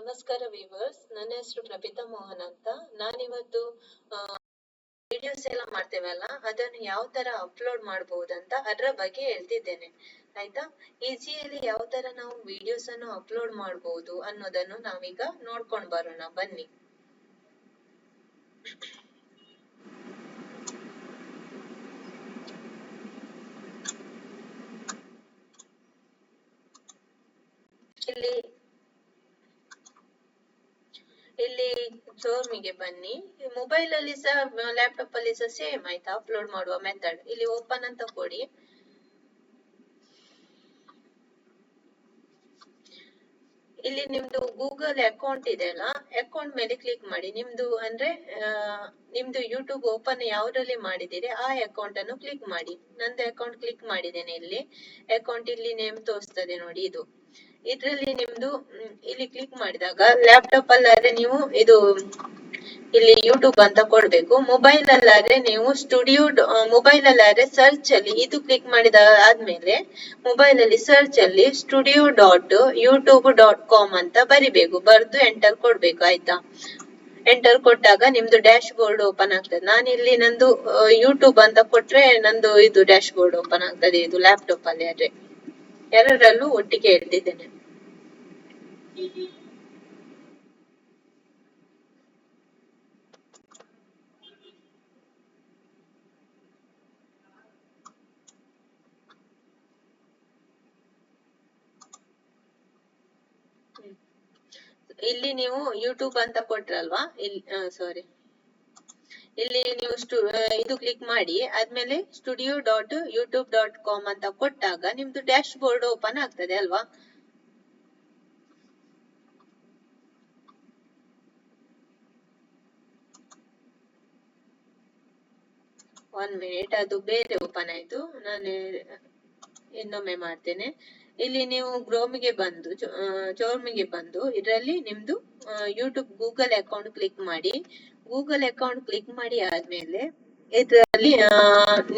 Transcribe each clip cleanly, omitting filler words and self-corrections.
ನಮಸ್ಕಾರ ವ್ಯೂವರ್ಸ್, ನನ್ನ ಹೆಸರು ಪ್ರಭಿತಾ ಮೋಹನ್ ಅಂತ. ನಾನಿವತ್ತು ವಿಡಿಯೋಸ್ ಎಲ್ಲ ಮಾಡ್ತೇವಲ್ಲ, ಅದನ್ನು ಯಾವ ತರ ಅಪ್ಲೋಡ್ ಮಾಡಬಹುದಂತ ಅದರ ಬಗ್ಗೆ ಹೇಳ್ತಿದ್ದೇನೆ. ಆಯ್ತಾ? ಈಸಿಯಲ್ಲಿ ಯಾವ ತರ ನಾವು ವಿಡಿಯೋಸ್ ಅನ್ನು ಅಪ್ಲೋಡ್ ಮಾಡಬಹುದು ಅನ್ನೋದನ್ನು ನಾವೀಗ ನೋಡ್ಕೊಂಡ್ ಬರೋಣ ಬನ್ನಿ. ಇಲ್ಲಿ ಕ್ರೋಮಿಗೆ ಬನ್ನಿ. ಮೊಬೈಲ್ ಅಲ್ಲಿ ಸಹ ಲ್ಯಾಪ್ಟಾಪ್ ಅಲ್ಲಿ ಸಹ ಸೇಮ್ ಆಯ್ತಾ ಅಪ್ಲೋಡ್ ಮಾಡುವ ಮೆಥಡ್. ಇಲ್ಲಿ ಓಪನ್ ಅಂತ ಕೊಡಿ. ಇಲ್ಲಿ ನಿಮ್ದು ಗೂಗಲ್ ಅಕೌಂಟ್ ಇದೆ ಅಲ್ಲ, ಅಕೌಂಟ್ ಮೇಲೆ ಕ್ಲಿಕ್ ಮಾಡಿ. ನಿಮ್ದು ಅಂದ್ರೆ ನಿಮ್ದು ಯೂಟ್ಯೂಬ್ ಓಪನ್ ಯಾವ್ದ್ರಲ್ಲಿ ಮಾಡಿದಿರಿ ಆ ಅಕೌಂಟ್ ಅನ್ನು ಕ್ಲಿಕ್ ಮಾಡಿ. ನಂದು ಅಕೌಂಟ್ ಕ್ಲಿಕ್ ಮಾಡಿದ್ದೇನೆ. ಇಲ್ಲಿ ಅಕೌಂಟ್ ಇಲ್ಲಿ ನೇಮ್ ತೋರಿಸ್ತದೆ ನೋಡಿ. ಇದ್ರಲ್ಲಿ ನಿಮ್ದು ಇಲ್ಲಿ ಕ್ಲಿಕ್ ಮಾಡಿದಾಗ ಲ್ಯಾಪ್ಟಾಪ್ ಅಲ್ಲಾದ್ರೆ ನೀವು ಇದು ಇಲ್ಲಿ ಯೂಟ್ಯೂಬ್ ಅಂತ ಕೊಡ್ಬೇಕು. ಮೊಬೈಲ್ ಅಲ್ಲಾದ್ರೆ ನೀವು ಸ್ಟುಡಿಯೋ ಮೊಬೈಲ್ ಅಲ್ಲಾದ್ರೆ ಸರ್ಚ್ ಅಲ್ಲಿ ಇದು ಕ್ಲಿಕ್ ಮಾಡಿದ ಆದ್ಮೇಲೆ ಮೊಬೈಲ್ ಅಲ್ಲಿ ಸರ್ಚ್ ಅಲ್ಲಿ studio.youtube.com ಅಂತ ಬರಿಬೇಕು. ಬರ್ದು ಎಂಟರ್ ಕೊಡ್ಬೇಕು. ಆಯ್ತಾ? ಎಂಟರ್ ಕೊಟ್ಟಾಗ ನಿಮ್ದು ಡ್ಯಾಶ್ ಬೋರ್ಡ್ ಓಪನ್ ಆಗ್ತದೆ. ನಾನಿಲ್ಲಿ ನಂದು ಯೂಟ್ಯೂಬ್ ಅಂತ ಕೊಟ್ರೆ ನಂದು ಇದು ಡ್ಯಾಶ್ ಬೋರ್ಡ್ ಓಪನ್ ಆಗ್ತದೆ. ಇದು ಲ್ಯಾಪ್ಟಾಪ್ ಅಲ್ಲಿ ಆದ್ರೆ ಎರಡರಲ್ಲೂ ಒಟ್ಟಿಗೆ ಹೇಳ್ತಿದ್ದೇನೆ. ಇಲ್ಲಿ ನೀವು ಯೂಟ್ಯೂಬ್ ಅಂತ ಕೊಟ್ರಲ್ವಾ, ಇಲ್ಲಿ ಸಾರಿ, ಇಲ್ಲಿ ನೀವು ಇದು ಕ್ಲಿಕ್ ಮಾಡಿ ಆದ್ಮೇಲೆ studio.youtube.com ಅಂತ ಕೊಟ್ಟಾಗ ನಿಮ್ದು ಡ್ಯಾಶ್ ಬೋರ್ಡ್ ಓಪನ್ ಆಗ್ತದೆ ಅಲ್ವಾ. ಒನ್ ಮಿನಿಟ್, ಅದು ಬೇರೆ ಓಪನ್ ಆಯ್ತು. ನಾನು ಇನ್ನೊಮ್ಮೆ ಮಾಡ್ತೇನೆ. ಇಲ್ಲಿ ನೀವು ಕ್ರೋಮಿಗೆ ಬಂದು ಇದರಲ್ಲಿ ನಿಮ್ದು ಯೂಟ್ಯೂಬ್ ಗೂಗಲ್ ಅಕೌಂಟ್ ಕ್ಲಿಕ್ ಮಾಡಿ. ಗೂಗಲ್ ಅಕೌಂಟ್ ಕ್ಲಿಕ್ ಮಾಡಿ ಆದ್ಮೇಲೆ ಇದರಲ್ಲಿ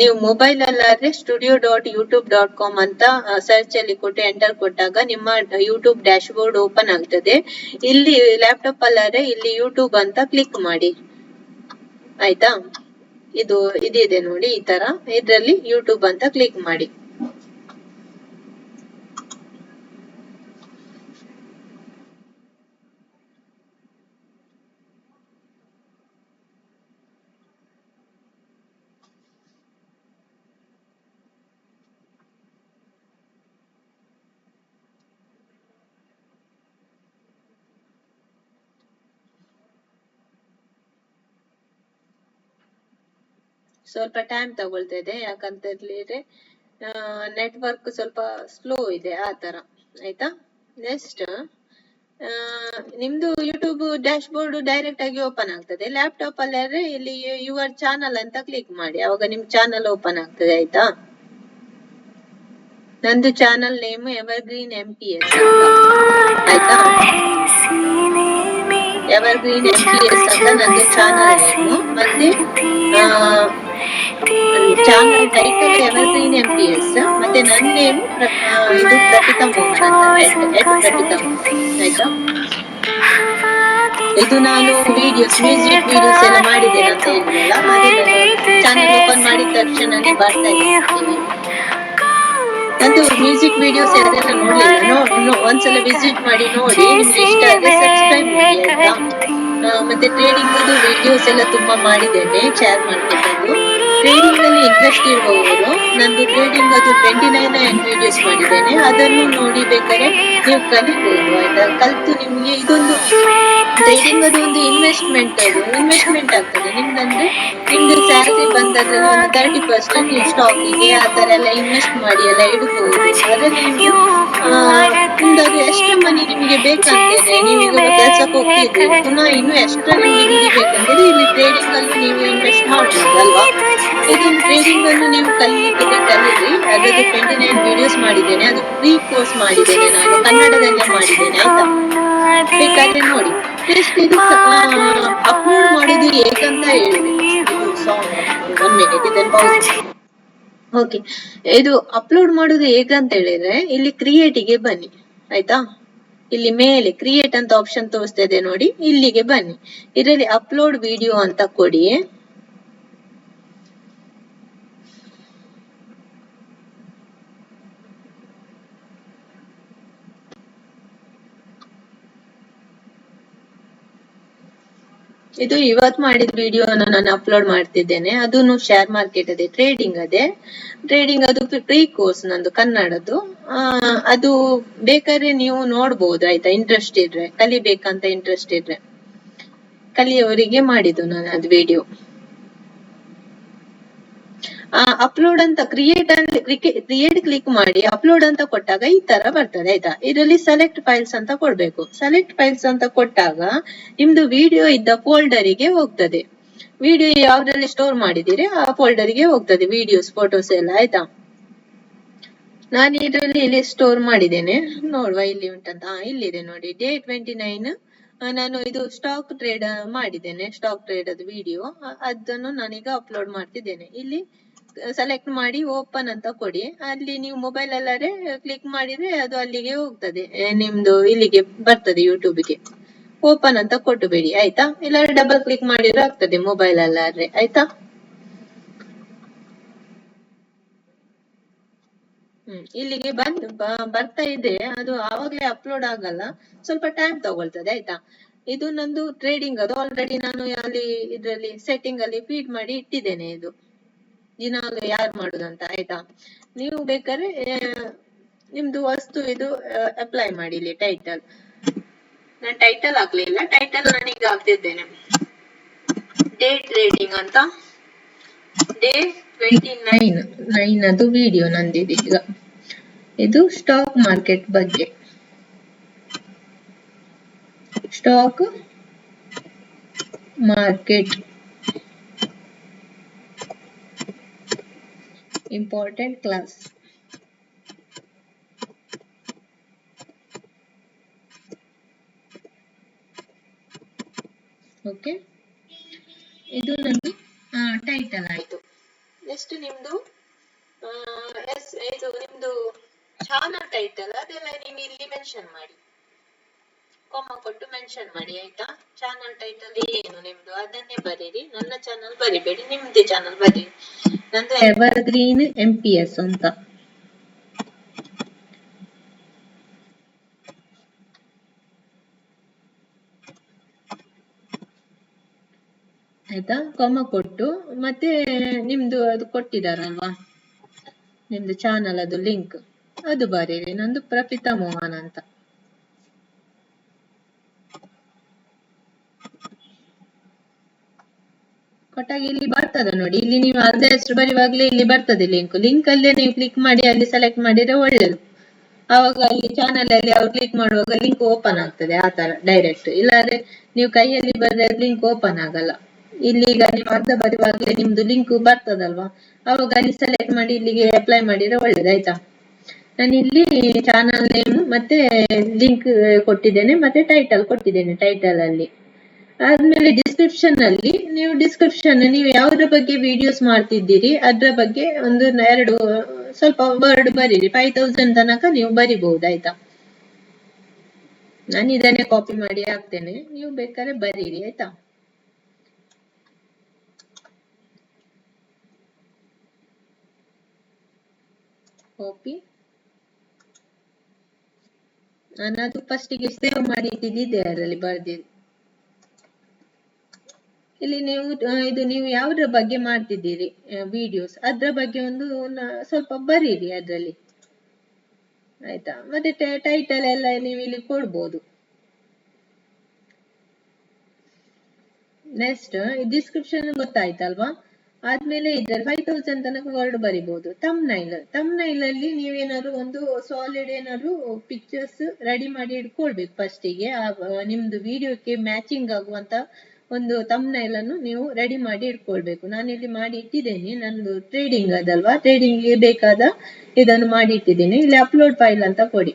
ನೀವು ಮೊಬೈಲ್ ಅಲ್ಲಾದ್ರೆ studio.youtube.com ಅಂತ ಸರ್ಚ್ ಅಲ್ಲಿ ಕೊಟ್ಟು ಎಂಟರ್ ಕೊಟ್ಟಾಗ ನಿಮ್ಮ ಯೂಟ್ಯೂಬ್ ಡ್ಯಾಶ್ ಬೋರ್ಡ್ ಓಪನ್ ಆಗ್ತದೆ. ಇಲ್ಲಿ ಲ್ಯಾಪ್ಟಾಪ್ ಅಲ್ಲಾದ್ರೆ ಇಲ್ಲಿ ಯೂಟ್ಯೂಬ್ ಅಂತ ಕ್ಲಿಕ್ ಮಾಡಿ. ಆಯ್ತಾ? ಇದಿದೆ ನೋಡಿ ಈ ತರ. ಇದ್ರಲ್ಲಿ ಯೂಟ್ಯೂಬ್ ಅಂತ ಕ್ಲಿಕ್ ಮಾಡಿ. ಸ್ವಲ್ಪ ಟೈಮ್ ತಗೊಳ್ತಾ ಇದೆ, ಯಾಕಂತ ಹೇಳಿದ್ರೆ ನೆಟ್ವರ್ಕ್ ಸ್ವಲ್ಪ ಸ್ಲೋ ಇದೆ ಆ ತರ. ಆಯ್ತಾ? ನೆಕ್ಸ್ಟ್ ನಿಮ್ದು ಯೂಟ್ಯೂಬ್ ಡ್ಯಾಶ್ ಬೋರ್ಡ್ ಡೈರೆಕ್ಟ್ ಆಗಿ ಓಪನ್ ಆಗ್ತದೆ. ಲ್ಯಾಪ್ಟಾಪ್ ಅಲ್ಲಿ ಇಲ್ಲಿ ಯುವರ್ ಚಾನಲ್ ಅಂತ ಕ್ಲಿಕ್ ಮಾಡಿ. ಅವಾಗ ನಿಮ್ ಚಾನಲ್ ಓಪನ್ ಆಗ್ತದೆ. ಆಯ್ತಾ? ನಂದು ಚಾನಲ್ ನೇಮ್ ಎವರ್ಗ್ರೀನ್ MPS ಅಂತ. ಆಯ್ತಾ? ಎವರ್ಗ್ರೀನ್ MPS ಅಂತ ನಂದು ಚಾನಲ್ ನೇಮು. ಮತ್ತೆ ಚಾನಲ್ ಟೈಟಲ್ ಎವರ್ಗ್ರೀನ್ MPS. ಮತ್ತೆ ನನ್ನ ನೇಮು ಇದು ಪ್ರಭಿತಾ ಮೋಹನ್ ಅಂತ, ಪ್ರಭಿತಾ ಮೋಹನ್. ಆಯ್ತಾ? ಇದು ನಾನು ಮ್ಯೂಸಿಕ್ ವಿಡಿಯೋಸ್ ಎಲ್ಲ ಮಾಡಿದ್ದೇನೆ ಅಂತ ಹೇಳಿದ್ರಲ್ಲ, ಚಾನಲ್ ಓಪನ್ ಮಾಡಿದ ತಕ್ಷಣನೇ ಬರ್ತಾ ಇದ್ದೀನಿ. ನಂದು ಮ್ಯೂಸಿಕ್ ವಿಡಿಯೋಸ್ ಎಲ್ಲ ನೋಡ್ಲಿಲ್ಲ, ಒಂದ್ಸಲ ವಿಸಿಟ್ ಮಾಡಿ ನೋಡಿ. ನಿಮ್ಗೆ ಇಷ್ಟ ಆದ್ರೆ ಸಬ್ಸ್ಕ್ರೈಬ್ ಮಾಡಿ. ಆಯ್ತಾ? ಮತ್ತೆ ಟ್ರೇಡಿಂಗ್ ವಿಡಿಯೋಸ್ ಎಲ್ಲ ತುಂಬಾ ಮಾಡಿದ್ದೇನೆ, ಶೇರ್ ಮಾಡ್ತಿದ್ದು. ಟ್ರೇಡಿಂಗ್ ಅಲ್ಲಿ ಇಂಟ್ರೆಸ್ಟ್ ಇರುವವರು ನಂದು ಟ್ರೇಡಿಂಗ್ 29 ವಿಡಿಯೋಸ್ ಮಾಡಿದ್ದೇನೆ. ಅದನ್ನು ನೋಡಿ ಬೇಕಾದ್ರೆ ನೀವು ಕಲಿಬಹುದು. ಆಯ್ತಾ? ಕಲ್ತು ನಿಮ್ಗೆ ಇದೊಂದು ಟ್ರೇಡಿಂಗ್ ಒಂದು ಇನ್ವೆಸ್ಟ್ಮೆಂಟ್ ಆಗ್ತದೆ ನಿಮ್ದಂದ್ರೆ. ನಿಮ್ದು ಸ್ಯಾಲರಿ ಬಂದಾಗ ಒಂದು 30% ನೀವು ಸ್ಟಾಕಿಗೆ ಆ ತರ ಎಲ್ಲ ಇನ್ವೆಸ್ಟ್ ಮಾಡಿ ಎಲ್ಲ ಇಡಬಹುದು. ಅದರಲ್ಲಿ ನಿಮ್ದು ಎಕ್ಸ್ಟ್ರಾ ಮನಿ ನಿಮಗೆ ಬೇಕಂತಿದ್ರೆ, ನೀವೀಗ ಕೆಲ್ಸಕ್ಕೆ ಹೋಗ್ತಿದ್ರಿ, ಪುನಃ ಇನ್ನು ಎಕ್ಸ್ಟ್ರಾ ನಿಮ್ಗೆ ದುಡಿಬೇಕಂದ್ರೆ ಇಲ್ಲಿ ಟ್ರೇಡಿಂಗ್ ಅಲ್ಲೂ ನೀವು ಇನ್ವೆಸ್ಟ್ ಮಾಡ್ಬೋದು ಅಲ್ವಾ. ಇದೊಂದು ಟ್ರೇಡಿಂಗ್ ಅನ್ನು ನೀವು ಕಲೀರಿ. ಅದಕ್ಕೆ 29 ವಿಡಿಯೋಸ್ ಮಾಡಿದ್ದೇನೆ. ಅದು ಫ್ರೀ ಕೋರ್ಸ್ ಮಾಡಿದ್ದೇನೆ, ನಾನು ಕನ್ನಡದಲ್ಲೇ ಮಾಡಿದ್ದೇನೆ. ಆಯ್ತಾ? ಬೇಕಾದ್ರೆ ನೋಡಿ. ನೆಕ್ಸ್ಟ್ ಇದು ಅಪ್ಲೋಡ್ ಮಾಡೋದು ಹೇಗಂತ ಹೇಳ್ಬೇಕು. ಒನ್ ಮಿನಿಟ್, ಇದನ್ನು ಓಕೆ. ಇದು ಅಪ್ಲೋಡ್ ಮಾಡೋದು ಹೇಗಂತ ಹೇಳಿದ್ರೆ ಇಲ್ಲಿ ಕ್ರಿಯೇಟಿಗೆ ಬನ್ನಿ. ಆಯ್ತಾ? ಇಲ್ಲಿ ಮೇಲೆ ಕ್ರಿಯೇಟ್ ಅಂತ ಆಪ್ಷನ್ ತೋರಿಸ್ತಾ ಇದೆ ನೋಡಿ, ಇಲ್ಲಿಗೆ ಬನ್ನಿ. ಇದರಲ್ಲಿ ಅಪ್ಲೋಡ್ ವಿಡಿಯೋ ಅಂತ ಕೊಡಿ. ಇದು ಇವತ್ತು ಮಾಡಿದ ವಿಡಿಯೋನ ನಾನು ಅಪ್ಲೋಡ್ ಮಾಡ್ತಿದ್ದೇನೆ. ಅದನ್ನು ಶೇರ್ ಮಾರ್ಕೆಟ್ ಅದೇ, ಟ್ರೇಡಿಂಗ್ ಅದು ಫ್ರೀ ಕೋರ್ಸ್ ನಂದು ಕನ್ನಡದ್ದು. ಅದು ಬೇಕಾದ್ರೆ ನೀವು ನೋಡ್ಬೋದು ಆಯ್ತಾ, ಇಂಟ್ರೆಸ್ಟ್ ಇದ್ರೆ, ಕಲಿಬೇಕಂತ ಇಂಟ್ರೆಸ್ಟ್ ಇದ್ರೆ. ಕಲಿಯವರಿಗೆ ಮಾಡಿದ್ದು ನಾನು ಅದು ವಿಡಿಯೋ. ಅಪ್ಲೋಡ್ ಅಂತ ಕ್ರಿಯೇಟ್ ಕ್ಲಿಕ್ ಮಾಡಿ ಅಪ್ಲೋಡ್ ಅಂತ ಕೊಟ್ಟಾಗ ಈ ತರ ಬರ್ತದೆ ಆಯ್ತಾ. ಇದರಲ್ಲಿ ಸೆಲೆಕ್ಟ್ ಫೈಲ್ಸ್ ಅಂತ ಕೊಡ್ಬೇಕು. ಸೆಲೆಕ್ಟ್ ಫೈಲ್ಸ್ ಅಂತ ಕೊಟ್ಟಾಗ ನಿಮ್ದು ವಿಡಿಯೋ ಇದ್ದ ಫೋಲ್ಡರಿಗೆ ಹೋಗ್ತದೆ. ವಿಡಿಯೋ ಯಾವ್ದ್ರಲ್ಲಿ ಸ್ಟೋರ್ ಮಾಡಿದಿರಿ ಆ ಫೋಲ್ಡರಿಗೆ ಹೋಗ್ತದೆ, ವಿಡಿಯೋಸ್ ಫೋಟೋಸ್ ಎಲ್ಲ ಆಯ್ತಾ. ನಾನು ಇದರಲ್ಲಿ ಇಲ್ಲಿ ಸ್ಟೋರ್ ಮಾಡಿದ್ದೇನೆ, ನೋಡುವ ಇಲ್ಲಿ ಉಂಟಂತ. ಇಲ್ಲಿದೆ ನೋಡಿ, ಡೇ 29. ನಾನು ಇದು ಸ್ಟಾಕ್ ಟ್ರೇಡ್ ಮಾಡಿದ್ದೇನೆ, ಸ್ಟಾಕ್ ಟ್ರೇಡ್ ಅದು ವಿಡಿಯೋ. ಅದನ್ನು ನಾನೀಗ ಅಪ್ಲೋಡ್ ಮಾಡ್ತಿದ್ದೇನೆ. ಇಲ್ಲಿ ಸೆಲೆಕ್ಟ್ ಮಾಡಿ ಓಪನ್ ಅಂತ ಕೊಡಿ. ಅಲ್ಲಿ ನೀವು ಮೊಬೈಲ್ ಅಲ್ಲಾರೆ ಕ್ಲಿಕ್ ಮಾಡಿದ್ರೆ ಅದು ಅಲ್ಲಿಗೆ ಹೋಗ್ತದೆ, ನಿಮ್ದು ಇಲ್ಲಿಗೆ ಬರ್ತದೆ ಯೂಟ್ಯೂಬ್ಗೆ. ಓಪನ್ ಅಂತ ಕೊಟ್ಟುಬೇಡಿ ಆಯ್ತಾ, ಇಲ್ಲಾಂದ್ರೆ ಡಬಲ್ ಕ್ಲಿಕ್ ಮಾಡಿದ್ರೆ ಆಗ್ತದೆ ಮೊಬೈಲ್ ಅಲ್ಲಾದ್ರೆ ಆಯ್ತಾ. ಇಲ್ಲಿಗೆ ಬರ್ತಾ ಇದೆ. ಅದು ಆವಾಗ್ಲೇ ಅಪ್ಲೋಡ್ ಆಗಲ್ಲ, ಸ್ವಲ್ಪ ಟೈಮ್ ತಗೊಳ್ತದೆ ಆಯ್ತಾ. ಇದು ನಂದು ಟ್ರೇಡಿಂಗ್ ಅದು ಆಲ್ರೆಡಿ ನಾನು ಅಲ್ಲಿ ಇದ್ರಲ್ಲಿ ಸೆಟ್ಟಿಂಗ್ ಅಲ್ಲಿ ಫೀಡ್ ಮಾಡಿ ಇಟ್ಟಿದ್ದೇನೆ. ಇದು ದಿನಾಲು ಯಾರು ಮಾಡುದಂತ ಆಯ್ತಾ. ನೀವು ಬೇಕಾದ್ರೆ ನಿಮ್ದು ವಸ್ತು ಇದು ಅಪ್ಲೈ ಮಾಡಿ ಇಲ್ಲಿ ಟೈಟಲ್. ನಾನು ಟೈಟಲ್ ಹಾಕ್ಲಿಲ್ಲ, ಟೈಟಲ್ ನಾನೀಗ ಹಾಕ್ತಿದ್ದೇನೆ, ಡೇ ಟ್ರೇಡಿಂಗ್ ಅಂತ. ಡೇ 29 ಅದು ವಿಡಿಯೋ ನಂದಿದೆ ಈಗ. ಇದು ಸ್ಟಾಕ್ ಮಾರ್ಕೆಟ್ ಬಗ್ಗೆ, stock market important class. Okay, ಇದು ನಂದು ಟೈಟಲ್ ಆಯ್ತು. ನೆಕ್ಸ್ಟ್ ನಿಮ್ದು ಇದು ನಿಮ್ದು ಚಾನಲ್ ಟೈಟಲ್ ಅದೆಲ್ಲ ನೀವು ಇಲ್ಲಿ ಮೆನ್ಷನ್ ಮಾಡಿ, ಕೊಮ್ಮ ಕೊಟ್ಟು ಮೆನ್ಷನ್ ಮಾಡಿ ಆಯ್ತಾ. ಚಾನಲ್ ಟೈಟಲ್ ಏನು ನಿಮ್ದು ಅದನ್ನೇ ಬರೀರಿ. ನನ್ನ ಚಾನಲ್ ಬರಿಬೇಡಿ, ನಿಮ್ದೇ ಚಾನಲ್ ಬರೀರಿ. ನಂದು ಎವರ್ಗ್ರೀನ್ MPS ಅಂತ ಆಯ್ತಾ. ಕೊಮ್ಮ ಕೊಟ್ಟು ಮತ್ತೆ ನಿಮ್ದು ಅದು ಕೊಟ್ಟಿದಾರಲ್ವಾ ನಿಮ್ದು ಚಾನಲ್ ಅದು ಲಿಂಕ್ ಅದು ಬರೀರಿ. ನಂದು ಪ್ರಪಿತಾ ಮೋಹನ್ ಅಂತ. ಕೊಟ್ಟಾಗ ಇಲ್ಲಿ ಬರ್ತದೆ ನೋಡಿ, ಇಲ್ಲಿ ನೀವು ಅರ್ಧ ಹೆಸರು ಬರೆಯುವಾಗಲೇ ಇಲ್ಲಿ ಬರ್ತದೆ ಲಿಂಕ್ ಅಲ್ಲೇ ನೀವು ಕ್ಲಿಕ್ ಮಾಡಿ ಅಲ್ಲಿ ಸೆಲೆಕ್ಟ್ ಮಾಡಿದ್ರೆ ಒಳ್ಳೇದು. ಆವಾಗ ಅಲ್ಲಿ ಚಾನಲ್ ಅಲ್ಲಿ ಅವ್ರು ಕ್ಲಿಕ್ ಮಾಡುವಾಗ ಲಿಂಕ್ ಓಪನ್ ಆಗ್ತದೆ ಆ ತರ ಡೈರೆಕ್ಟ್. ಇಲ್ಲಾಂದ್ರೆ ನೀವು ಕೈಯಲ್ಲಿ ಬರೆದ್ರೆ ಲಿಂಕ್ ಓಪನ್ ಆಗಲ್ಲ. ಇಲ್ಲಿ ಈಗ ನೀವು ಅರ್ಧ ಬರೆಯುವಾಗಲೇ ನಿಮ್ದು ಲಿಂಕ್ ಬರ್ತದಲ್ವಾ, ಅವಾಗ ಅಲ್ಲಿ ಸೆಲೆಕ್ಟ್ ಮಾಡಿ ಇಲ್ಲಿಗೆ ಅಪ್ಲೈ ಮಾಡಿದ್ರೆ ಒಳ್ಳೇದಾಯ್ತಾ. ನಾನು ಇಲ್ಲಿ ಚಾನಲ್ ನೇಮ್ ಮತ್ತೆ ಲಿಂಕ್ ಕೊಟ್ಟಿದ್ದೇನೆ, ಮತ್ತೆ ಟೈಟಲ್ ಕೊಟ್ಟಿದ್ದೇನೆ. ಟೈಟಲ್ ಅಲ್ಲಿ ಆದ್ಮೇಲೆ ಡಿಸ್ಕ್ರಿಪ್ಷನ್ ಅಲ್ಲಿ ನೀವು ಯಾವುದ್ರ ಬಗ್ಗೆ ವಿಡಿಯೋಸ್ ಮಾಡ್ತಿದ್ದೀರಿ ಅದ್ರ ಬಗ್ಗೆ ಒಂದು 2 ಸ್ವಲ್ಪ ವರ್ಡ್ ಬರೀರಿ. 5000 ತನಕ ನೀವು ಬರಿಬಹುದು ಆಯ್ತಾ. ನಾನು ಇದನ್ನೇ ಕಾಪಿ ಮಾಡಿ ಹಾಕ್ತೇನೆ, ನೀವು ಬೇಕಾದ್ರೆ ಬರೀರಿ ಆಯ್ತಾ. ಕಾಪಿ ನಾನು ಅದು ಫಸ್ಟಿಗೆ ಸೇವ್ ಮಾಡಿ ಇಟ್ಟಿದ್ದೆ, ಅದರಲ್ಲಿ ಬರ್ದಿದ್ದು. ಇಲ್ಲಿ ನೀವು ಯಾವುದ್ರ ಬಗ್ಗೆ ಮಾಡ್ತಿದ್ದೀರಿ ವಿಡಿಯೋಸ್ ಅದ್ರ ಬಗ್ಗೆ ಒಂದು ಸ್ವಲ್ಪ ಬರೀರಿ ಅದ್ರಲ್ಲಿ ಆಯ್ತಾ. ಮತ್ತೆ ಟೈಟಲ್ ಎಲ್ಲ ನೀವು ಇಲ್ಲಿ ಕೊಡ್ಬೋದು. ನೆಕ್ಸ್ಟ್ ಡಿಸ್ಕ್ರಿಪ್ಷನ್ ಗೊತ್ತಾಯ್ತಲ್ವಾ. ಆದ್ಮೇಲೆ ಇದ್ರಲ್ಲಿ 5000 ತನಕ ವರ್ಡ್ ಬರಿಬಹುದು. ತಮ್ನೈಲ್ ಅಲ್ಲಿ ನೀವೇನಾದ್ರು ಒಂದು ಸಾಲಿಡ್ ಏನಾದ್ರು ಪಿಕ್ಚರ್ಸ್ ರೆಡಿ ಮಾಡಿ ಇಟ್ಕೊಳ್ಬೇಕು ಫಸ್ಟಿಗೆ. ನಿಮ್ದು ವಿಡಿಯೋಕ್ಕೆ ಮ್ಯಾಚಿಂಗ್ ಆಗುವಂತ ಒಂದು ತಮ್ನೈಲ್ ಅನ್ನು ನೀವು ರೆಡಿ ಮಾಡಿ ಇಟ್ಕೊಳ್ಬೇಕು. ನಾನು ಇಲ್ಲಿ ಮಾಡಿ ಇಟ್ಟಿದ್ದೇನೆ, ನಂದು ಟ್ರೇಡಿಂಗ್ ಅದಲ್ವಾ, ಟ್ರೇಡಿಂಗ್ ಬೇಕಾದ ಇದನ್ನು ಮಾಡಿ ಇಟ್ಟಿದ್ದೀನಿ. ಇಲ್ಲಿ ಅಪ್ಲೋಡ್ ಫೈಲ್ ಅಂತ ಕೊಡಿ.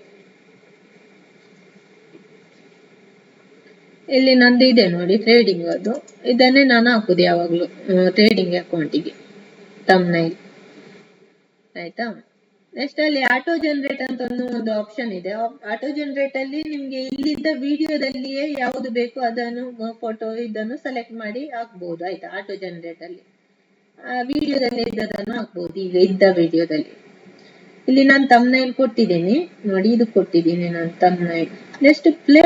ಇಲ್ಲಿ ನಂದು ಇದೆ ನೋಡಿ ಟ್ರೇಡಿಂಗ್ ಅದು, ಇದನ್ನೇ ನಾನು ಹಾಕುದು ಯಾವಾಗ್ಲೂ ಟ್ರೇಡಿಂಗ್ ಅಕೌಂಟಿಗೆ ತಮ್ನೈಲ್ ಆಯ್ತಾ. ನೆಕ್ಸ್ಟ್ ಅಲ್ಲಿ ಆಟೋ ಜನರೇಟ್ ಅಂತ ಒಂದು ಆಪ್ಷನ್ ಇದೆ. ಆಟೋ ಜನರೇಟ್ ಅಲ್ಲಿ ನಿಮ್ಗೆ ಇಲ್ಲಿದ್ದ ವಿಡಿಯೋದಲ್ಲಿಯೇ ಯಾವುದು ಬೇಕು ಅದನ್ನು ಫೋಟೋ ಇದನ್ನು ಸೆಲೆಕ್ಟ್ ಮಾಡಿ ಹಾಕ್ಬಹುದು ಆಯ್ತಾ. ಆಟೋ ಜನರೇಟ್ ಅಲ್ಲಿ ವಿಡಿಯೋದಲ್ಲಿ ಇದ್ದದನ್ನು ಹಾಕ್ಬಹುದು. ಈಗ ಇದ್ದ ವಿಡಿಯೋದಲ್ಲಿ ಇಲ್ಲಿ ನಾನು ತಮ್ನೈಲ್ ಕೊಟ್ಟಿದ್ದೀನಿ ನೋಡಿ, ಇದು ಕೊಟ್ಟಿದ್ದೀನಿ ನಾನು ತಮ್ನೈಲ್. ನೆಕ್ಸ್ಟ್ ಪ್ಲೇ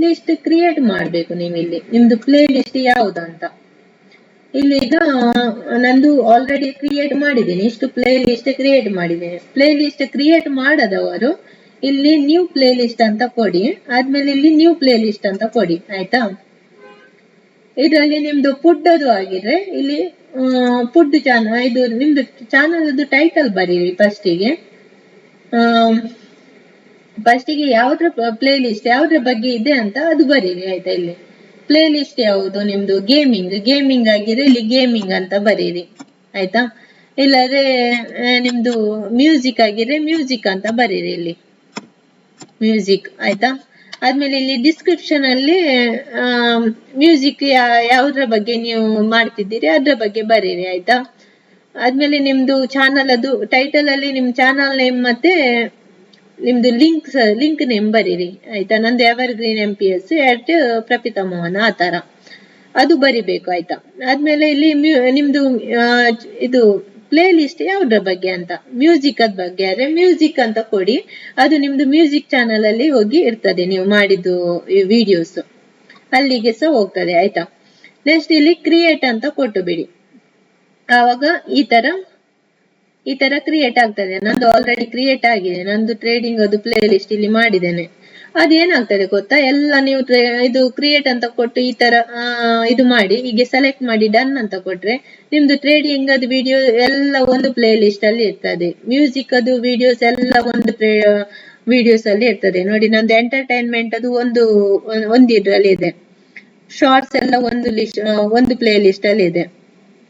ಲಿಸ್ಟ್ ಕ್ರಿಯೇಟ್ ಮಾಡ್ಬೇಕು ನೀವು. ಇಲ್ಲಿ ನಿಮ್ದು ಪ್ಲೇ ಲಿಸ್ಟ್ ಯಾವ್ದಂತ ಇಲ್ಲಿ ಈಗ ನಂದು ಆಲ್ರೆಡಿ ಕ್ರಿಯೇಟ್ ಮಾಡಿದ್ದೀನಿ. ಇಷ್ಟು ಪ್ಲೇ ಲಿಸ್ಟ್ ಕ್ರಿಯೇಟ್ ಮಾಡಿದ್ದೇನೆ. ಪ್ಲೇ ಲಿಸ್ಟ್ ಕ್ರಿಯೇಟ್ ಮಾಡದವರು ಇಲ್ಲಿ ನ್ಯೂ ಪ್ಲೇ ಲಿಸ್ಟ್ ಅಂತ ಕೊಡಿ. ಆದ್ಮೇಲೆ ಇಲ್ಲಿ ನ್ಯೂ ಪ್ಲೇ ಲಿಸ್ಟ್ ಅಂತ ಕೊಡಿ ಆಯ್ತಾ. ಇದರಲ್ಲಿ ನಿಮ್ದು ಫುಡ್ ಅದು ಆಗಿದ್ರೆ ಇಲ್ಲಿ ಫುಡ್ ಚಾನಲ್, ಇದು ನಿಮ್ದು ಚಾನಲ್ ಟೈಟಲ್ ಬರೀರಿ ಫಸ್ಟಿಗೆ ಯಾವ್ದ್ರ ಪ್ಲೇ ಲಿಸ್ಟ್ ಯಾವ್ದ್ರ ಬಗ್ಗೆ ಇದೆ ಅಂತ ಅದು ಬರೀರಿ ಆಯ್ತಾ. ಇಲ್ಲಿ ಪ್ಲೇ ಲಿಸ್ಟ್ ಯಾವುದು ನಿಮ್ದು ಗೇಮಿಂಗ್ ಆಗಿದ್ರೆ ಇಲ್ಲಿ ಗೇಮಿಂಗ್ ಅಂತ ಬರೀರಿ ಆಯ್ತಾ. ಇಲ್ಲದ್ರೆ ನಿಮ್ದು ಮ್ಯೂಸಿಕ್ ಆಗಿದ್ರೆ ಮ್ಯೂಸಿಕ್ ಅಂತ ಬರೀರಿ ಇಲ್ಲಿ ಮ್ಯೂಸಿಕ್ ಆಯ್ತಾ. ಆದ್ಮೇಲೆ ಇಲ್ಲಿ ಡಿಸ್ಕ್ರಿಪ್ಷನ್ ಅಲ್ಲಿ ಮ್ಯೂಸಿಕ್ ಯಾವ್ದ್ರ ಬಗ್ಗೆ ನೀವು ಮಾಡ್ತಿದ್ದೀರಿ ಅದ್ರ ಬಗ್ಗೆ ಬರೀರಿ ಆಯ್ತಾ. ಆದ್ಮೇಲೆ ನಿಮ್ದು ಚಾನಲ್ ಅದು ಟೈಟಲ್ ಅಲ್ಲಿ ನಿಮ್ ಚಾನಲ್ ನೇಮ್ ಮತ್ತೆ ನಿಮ್ದು ಲಿಂಕ್ ನೇಮ್ ಬರೀರಿ ಆಯ್ತಾ. ನಂದು ಎವರ್ಗ್ರೀನ್ MPS ಪ್ರಪಿತಾ ಮೋಹನ್ ಆ ತರ ಅದು ಬರಿಬೇಕು ಆಯ್ತಾ. ಆದ್ಮೇಲೆ ಇಲ್ಲಿ ನಿಮ್ದು ಇದು ಪ್ಲೇ ಲಿಸ್ಟ್ ಯಾವ್ದ್ರ ಬಗ್ಗೆ ಅಂತ ಮ್ಯೂಸಿಕ್ ಅದ್ ಬಗ್ಗೆ ಆದ್ರೆ ಮ್ಯೂಸಿಕ್ ಅಂತ ಕೊಡಿ. ಅದು ನಿಮ್ದು ಮ್ಯೂಸಿಕ್ ಚಾನಲ್ ಅಲ್ಲಿ ಹೋಗಿ ಇರ್ತದೆ, ನೀವು ಮಾಡಿದ್ದು ವಿಡಿಯೋಸ್ ಅಲ್ಲಿಗೆ ಸಹ ಹೋಗ್ತದೆ ಆಯ್ತಾ. ನೆಕ್ಸ್ಟ್ ಇಲ್ಲಿ ಕ್ರಿಯೇಟ್ ಅಂತ ಕೊಟ್ಟು ಬಿಡಿ. ಆವಾಗ ಈ ತರ ಕ್ರಿಯೇಟ್ ಆಗ್ತದೆ. ನಂದು ಆಲ್ರೆಡಿ ಕ್ರಿಯೇಟ್ ಆಗಿದೆ. ನಂದು ಟ್ರೇಡಿಂಗ್ ಅದು ಪ್ಲೇ ಲಿಸ್ಟ್ ಇಲ್ಲಿ ಮಾಡಿದ್ದೇನೆ. ಅದೇನಾಗ್ತದೆ ಗೊತ್ತಾ, ಎಲ್ಲ ನೀವು ಇದು ಕ್ರಿಯೇಟ್ ಅಂತ ಕೊಟ್ಟು ಈ ತರ ಇದು ಮಾಡಿ ಹೀಗೆ ಸೆಲೆಕ್ಟ್ ಮಾಡಿ ಡನ್ ಅಂತ ಕೊಟ್ರೆ ನಿಮ್ದು ಟ್ರೇಡಿಂಗ್ ಅದು ವಿಡಿಯೋ ಎಲ್ಲ ಒಂದು ಪ್ಲೇ ಲಿಸ್ಟ್ ಅಲ್ಲಿ ಇರ್ತದೆ. ಮ್ಯೂಸಿಕ್ ಅದು ವಿಡಿಯೋಸ್ ಎಲ್ಲ ಒಂದು ವಿಡಿಯೋಸ್ ಅಲ್ಲಿ ಇರ್ತದೆ ನೋಡಿ. ನಂದು ಎಂಟರ್ಟೈನ್ಮೆಂಟ್ ಅದು ಒಂದು ಇದ್ರಲ್ಲಿ ಇದೆ. ಶಾರ್ಟ್ಸ್ ಎಲ್ಲ ಒಂದು ಪ್ಲೇ ಲಿಸ್ಟ್ ಅಲ್ಲಿ ಇದೆ.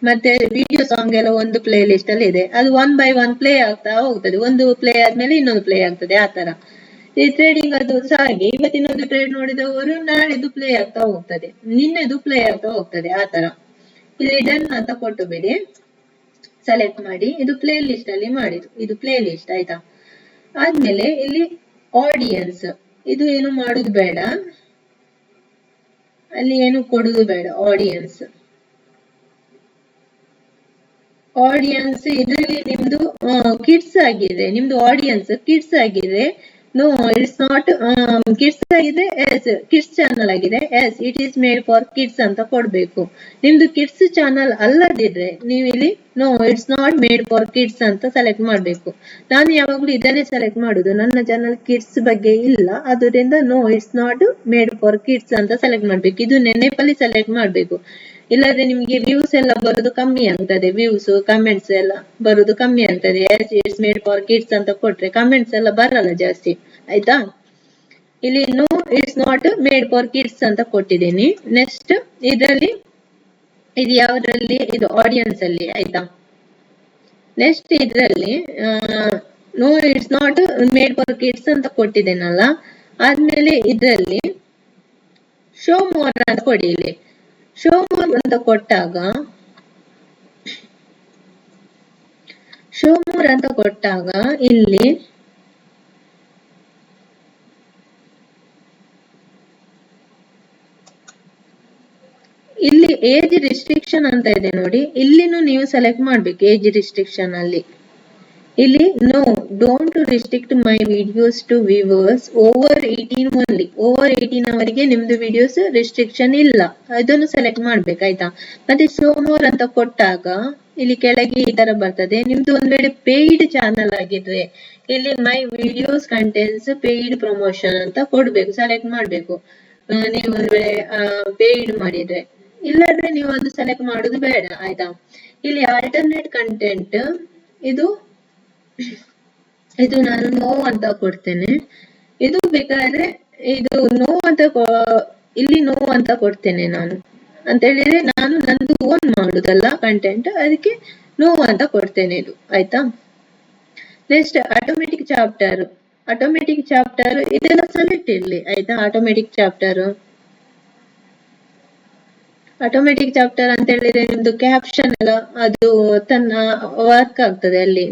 ಮತ್ತೆ ವಿಡಿಯೋ ಸಾಂಗ್ ಎಲ್ಲ ಒಂದು ಪ್ಲೇ ಲಿಸ್ಟ್ ಅಲ್ಲಿ ಇದೆ. ಅದು 1 by 1 ಪ್ಲೇ ಆಗ್ತಾ ಹೋಗ್ತದೆ. ಒಂದು ಪ್ಲೇ ಆದ್ಮೇಲೆ ಇನ್ನೊಂದು ಪ್ಲೇ ಆಗ್ತದೆ ಆ ತರ. ಈ ಟ್ರೇಡಿಂಗ್ ಅದು ಹಾಗೆ ಇವತ್ತಿನೊಂದು ಟ್ರೇಡ್ ನೋಡಿದವರು ನಾಳೆದು ಪ್ಲೇ ಆಗ್ತಾ ಹೋಗ್ತದೆ, ನಿನ್ನೆದು ಪ್ಲೇ ಆಗ್ತಾ ಹೋಗ್ತದೆ ಆ ತರ. ಇಲ್ಲಿ ಡನ್ ಅಂತ ಕೊಟ್ಟು ಬಿಡಿ, ಸೆಲೆಕ್ಟ್ ಮಾಡಿ. ಇದು ಪ್ಲೇ ಲಿಸ್ಟ್ ಅಲ್ಲಿ ಮಾಡಿದ್ದು, ಇದು ಪ್ಲೇ ಲಿಸ್ಟ್ ಆಯ್ತಾ. ಆದ್ಮೇಲೆ ಇಲ್ಲಿ ಆಡಿಯನ್ಸ್ ಇದು ಏನು ಮಾಡುದು ಬೇಡ, ಅಲ್ಲಿ ಏನು ಕೊಡುದು ಬೇಡ. ಆಡಿಯನ್ಸ್ ಇದರಲ್ಲಿ ನಿಮ್ದು ಕಿಡ್ಸ್ ಆಗಿದೆ. ನಿಮ್ದು ಆಡಿಯನ್ಸ್ ಕಿಡ್ಸ್ ಆಗಿದೆ. ನೋ ಇಟ್ಸ್ ನಾಟ್ ಕಿಡ್ಸ್ ಆಗಿದೆ. ಕಿಡ್ಸ್ ಚಾನಲ್ ಆಗಿದೆ. It is made for kids ಅಂತ ಕೊಡ್ಬೇಕು. ನಿಮ್ದು ಕಿಡ್ಸ್ ಚಾನಲ್ ಅಲ್ಲದಿದ್ರೆ ನೀವು ಇಲ್ಲಿ no it's not made for kids ಅಂತ ಸೆಲೆಕ್ಟ್ ಮಾಡ್ಬೇಕು. ನಾನು ಯಾವಾಗ್ಲೂ ಇದನ್ನೇ ಸೆಲೆಕ್ಟ್ ಮಾಡುದು. ನನ್ನ ಚಾನಲ್ ಕಿಡ್ಸ್ ಬಗ್ಗೆ ಇಲ್ಲ, ಅದರಿಂದ no it's not made for kids ಅಂತ ಸೆಲೆಕ್ಟ್ ಮಾಡ್ಬೇಕು. ಇದು ನೆನಪಲ್ಲಿ ಸೆಲೆಕ್ಟ್ ಮಾಡ್ಬೇಕು. ಇಲ್ಲದ್ರೆ ನಿಮ್ಗೆ ವ್ಯೂಸ್ ಎಲ್ಲ ಬರೋದು ಕಮ್ಮಿ ಆಗ್ತದೆ. ವ್ಯೂಸ್ ಕಮೆಂಟ್ಸ್ ಎಲ್ಲ ಬರೋದು ಕಮ್ಮಿ ಆಗ್ತದೆ. ಇಟ್ಸ್ ಮೇಡ್ ಫಾರ್ ಕಿಡ್ಸ್ ಅಂತ ಕೊಟ್ರೆ ಕಮೆಂಟ್ಸ್ ಎಲ್ಲ ಬರಲ್ಲ ಜಾಸ್ತಿ ಆಯ್ತಾ. ಇಲ್ಲಿ no it's not made for kids ಅಂತ ಕೊಟ್ಟಿದ್ದೀನಿ. ನೆಕ್ಸ್ಟ್ ಇದರಲ್ಲಿ ಇದು ಯಾವ್ದ್ರಲ್ಲಿ, ಇದು ಆಡಿಯನ್ಸ್ ಅಲ್ಲಿ ಆಯ್ತಾ. ನೆಕ್ಸ್ಟ್ ಇದರಲ್ಲಿ no it's not made for kids ಅಂತ ಕೊಟ್ಟಿದ್ದೇನಲ್ಲ. ಆದ್ಮೇಲೆ ಇದರಲ್ಲಿ ಶೋ ಮೋರ್ ಅಂತ ಕೊಡಿ. ಇಲ್ಲಿ ಶೋ ಮೋರ್ ಅಂತ ಕೊಟ್ಟಾಗ ಇಲ್ಲಿ ಏಜ್ ರಿಸ್ಟ್ರಿಕ್ಷನ್ ಅಂತ ಇದೆ ನೋಡಿ. ಇಲ್ಲಿನೂ ನೀವು ಸೆಲೆಕ್ಟ್ ಮಾಡ್ಬೇಕು ಏಜ್ ರಿಸ್ಟ್ರಿಕ್ಷನ್ ಅಲ್ಲಿ. ಇಲ್ಲಿ no don't restrict my videos to viewers over 18 only. Over 18 ಅವರಿಗೆ ನಿಮ್ದು ವಿಡಿಯೋಸ್ ರಿಸ್ಟ್ರಿಕ್ಷನ್ ಇಲ್ಲ, ಅದನ್ನು ಸೆಲೆಕ್ಟ್ ಮಾಡ್ಬೇಕಾಯ್ತಾ. ಮತ್ತೆ ಶೋ ಮೋರ್ ಅಂತ ಕೊಟ್ಟಾಗ ಇಲ್ಲಿ ಕೆಳಗೆ ಈ ತರ ಬರ್ತದೆ. ನಿಮ್ದು ಒಂದ್ ವೇಳೆ ಪೇಯ್ಡ್ ಚಾನಲ್ ಆಗಿದ್ರೆ ಇಲ್ಲಿ my videos contents paid promotion ಅಂತ ಕೊಡ್ಬೇಕು, ಸೆಲೆಕ್ಟ್ ಮಾಡ್ಬೇಕು. ನೀವು ಒಂದ್ ವೇಳೆ ಪೇಯ್ಡ್ ಮಾಡಿದ್ರೆ, ಇಲ್ಲಾದ್ರೆ ನೀವು ಅದು ಸೆಲೆಕ್ಟ್ ಮಾಡುದು ಬೇಡ ಆಯ್ತಾ. ಇಲ್ಲಿ ಆಲ್ಟರ್ನೇಟ್ ಕಂಟೆಂಟ್ ಇದು ನಾನು ನೋ ಅಂತ ಕೊಡ್ತೇನೆ. ಇದು ಬೇಕಾದ್ರೆ ಇದು ನೋ ಅಂತ ಇಲ್ಲಿ ನೋ ಅಂತ ಕೊಡ್ತೇನೆ ನಾನು. ಅಂತ ಹೇಳಿದ್ರೆ ನಾನು ನಂದು ಓನ್ ಮಾಡುದಲ್ಲ ಕಂಟೆಂಟ್, ಅದಕ್ಕೆ ನೋ ಅಂತ ಕೊಡ್ತೇನೆ ಇದು ಆಯ್ತಾ. ನೆಕ್ಸ್ಟ್ ಆಟೋಮೆಟಿಕ್ ಚಾಪ್ಟರ್ ಇದೆಲ್ಲ ಸೆಲೆಕ್ಟ್ ಇರ್ಲಿ ಆಯ್ತಾ. ಆಟೋಮೆಟಿಕ್ ಚಾಪ್ಟರ್ ಅಂತ ಹೇಳಿದ್ರೆ ನಿಮ್ದು ಕ್ಯಾಪ್ಷನ್ ಎಲ್ಲ ಅದು ತನ್ನ ವರ್ಕ್ ಆಗ್ತದೆ ಅಲ್ಲಿ.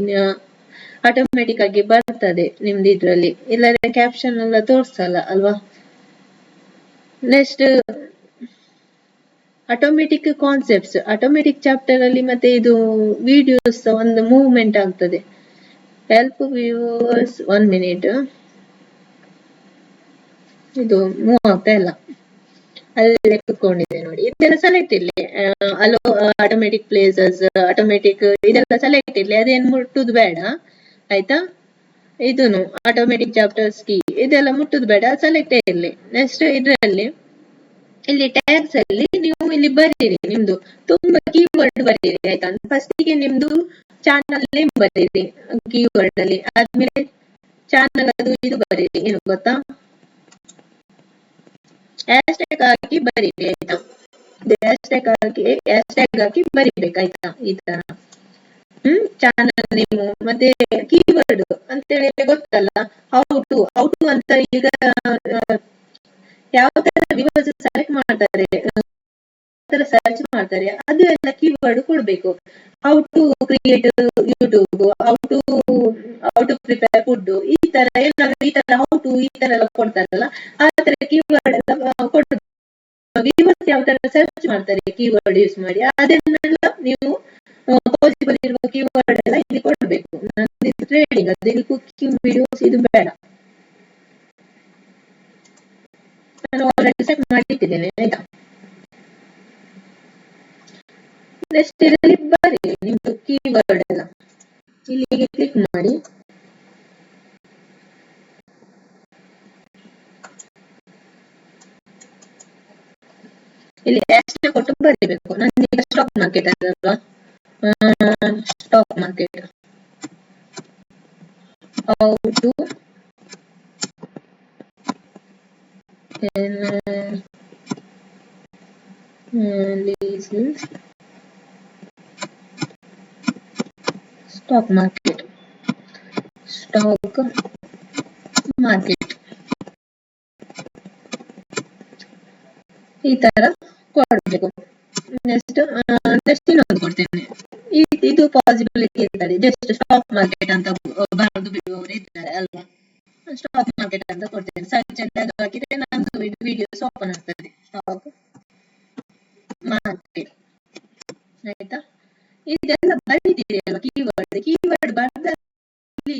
ಆಟೋಮೆಟಿಕ್ ಆಗಿ ಬರ್ತದೆ ನಿಮ್ದು ಇದ್ರಲ್ಲಿ, ಇಲ್ಲದ್ರೆ ಕ್ಯಾಪ್ಷನ್ ಎಲ್ಲ ತೋರ್ಸಲ್ಲ ಅಲ್ವಾ. Next automatic concepts, automatic chapter ಅಲ್ಲಿ ಮತ್ತೆ ಇದು ವಿಡಿಯೋಸ್ ಒಂದು ಮೂವ್ಮೆಂಟ್ ಆಗ್ತದೆ. ಹೆಲ್ಪ್ ವ್ಯೂವರ್ಸ್ 1 minute, ಇದು ಮೂವ್ ಆಗ್ತಾ ಇಲ್ಲ, ಅಲ್ಲೇ ಕುತ್ಕೊಂಡಿದೆ ನೋಡಿ. ಇದೆಲ್ಲ ಸೆಲೆಕ್ಟ್ ಇರ್ಲಿ, ಅಲೋ ಆಟೋಮೆಟಿಕ್ ಪ್ಲೇಸಸ್, ಆಟೋಮೆಟಿಕ್ ಇದೆಲ್ಲ ಸೆಲೆಕ್ಟ್ ಇರ್ಲಿ, ಅದೇನು ಮುಟ್ಟುದು ಬೇಡ ಆಯ್ತಾ. ಇದೂನು ಆಟೋಮೆಟಿಕ್ ಚಾಪ್ಟರ್ಸ್ ಕೀ ಇದೆಲ್ಲ ಮುಟ್ಟುದು ಬೇಡ, ಸೆಲೆಕ್ಟ್ ಇರ್ಲಿ. ನೆಕ್ಸ್ಟ್ ಇದರಲ್ಲಿ ಇಲ್ಲಿ ಟ್ಯಾಗ್ಸ್ ಅಲ್ಲಿ ನೀವು ಇಲ್ಲಿ ಬರೀರಿ, ನಿಮ್ದು ತುಂಬಾ ಕೀವರ್ಡ್ ಬರೀರಿ ಆಯ್ತಾ. ಫಸ್ಟಿಗೆ ನಿಮ್ದು ಚಾನಲ್ ನೇಮ್ ಬರೀರಿ ಕೀವರ್ಡ್ ಅಲ್ಲಿ, ಆದ್ಮೇಲೆ ಚಾನಲ್ ಅದು ಇದು ಬರೀರಿ, ಏನು ಗೊತ್ತಾ, ಹ್ಯಾಶ್ಟ್ಯಾಗ್ ಹಾಕಿ ಬರೀರಿ ಆಯ್ತಾ. ಹ್ಯಾಶ್ಟ್ಯಾಗ್ ಹಾಕಿ ಬರಿಬೇಕಾಯ್ತಾ ಈ ತರ. ಚಾನಲ್ ನೇಮು ಮತ್ತೆ ಕೀವರ್ಡ್ ಅಂತ ಹೇಳಿ ಗೊತ್ತಲ್ಲ, ಹೌ ಟು ಅಂತ. ಈಗ ಯಾವ ತರ ವ್ಯೂವರ್ಸ್ ಸೆಲೆಕ್ಟ್ ಮಾಡ್ತಾರೆ, ಸರ್ಚ್ ಮಾಡ್ತಾರೆ, ಅದು ಎಲ್ಲ ಕೀವರ್ಡ್ ಕೊಡ್ಬೇಕು. How to create YouTube, how to prepare food, ಈ ತರ ಏನಾದ್ರು ಈ ತರ ಹೌ ಟು ಈ ತರ ಎಲ್ಲ ಕೊಡ್ತಾರಲ್ಲ, ಆ ತರ ಕೀವರ್ಡ್ ಎಲ್ಲ ಕೊಡ್ಬೇಕು. ವ್ಯೂವರ್ಸ್ ಯಾವ ತರ ಸರ್ಚ್ ಮಾಡ್ತಾರೆ ಕೀವರ್ಡ್ ಯೂಸ್ ಮಾಡಿ, ಅದನ್ನೆಲ್ಲ ನೀವು ಪಾಸಿಬಲ್ ಇರುವ ಕೀವರ್ಡ್ ಎಲ್ಲ ಇಲ್ಲಿ ಕೊಡ್ಬೇಕು. ನಂದು ಟ್ರೇಡಿಂಗ್, ಅದು ಕುಕಿಂಗ್ ವಿಡಿಯೋಸ್ ಇದು ಬೇಡ, ನಾನು ಆಲ್ರೆಡಿ ಸೆಟ್ ಮಾಡಿಟ್ಟಿದ್ದೇನೆ ಆಯ್ತಾ. ನೆಕ್ಸ್ಟ್ ಇದರಲ್ಲಿ ಬರೀ ನಿಮ್ದು ಕೀವರ್ಡ್ ಎಲ್ಲ, ಇಲ್ಲಿಗೆ ಕ್ಲಿಕ್ ಮಾಡಿ. ಇಲ್ಲಿ ಹ್ಯಾಶ್ಟ್ಯಾಗ್ ಕೊಟ್ಟು ಬರೀಬೇಕು. ನನಗೆ ಸ್ಟಾಕ್ ಮಾರ್ಕೆಟ್ ಅಲ್ವಾ, stock market, how to stock market ಈ ತರ ಕೊಡ್ಬೇಕು. ನೆಕ್ಸ್ಟ್ ಇನ್ನೊಂದು ಕೊಡ್ತೇನೆ, ಇದು ಪಾಸಿಬಿಲಿಟಿ ಇರ್ತದೆ. ಜಸ್ಟ್ ಸ್ಟಾಕ್ ಮಾರ್ಕೆಟ್ ಅಂತ ಬರೋದು ಬಿಡುವವರು ಇದ್ದಾರೆ ಅಲ್ವಾ, ಸ್ಟಾಕ್ ಮಾರ್ಕೆಟ್ ಅಂತ ಕೊಡ್ತೇನೆ. ಸರ್ಚ್ ಅಂತ ಅದು ಹಾಕಿದ್ರೆ ನಂದು ವಿಡಿಯೋಸ್ ಓಪನ್ ಆಗ್ತದೆ, ಸ್ಟಾಕ್ ಮಾರ್ಕೆಟ್ ಆಯ್ತಾ. ಇದೆಲ್ಲ ಬರೀತೀರಿ ಅಲ್ವಾ ಕೀವರ್ಡ್ ಬರ್ದ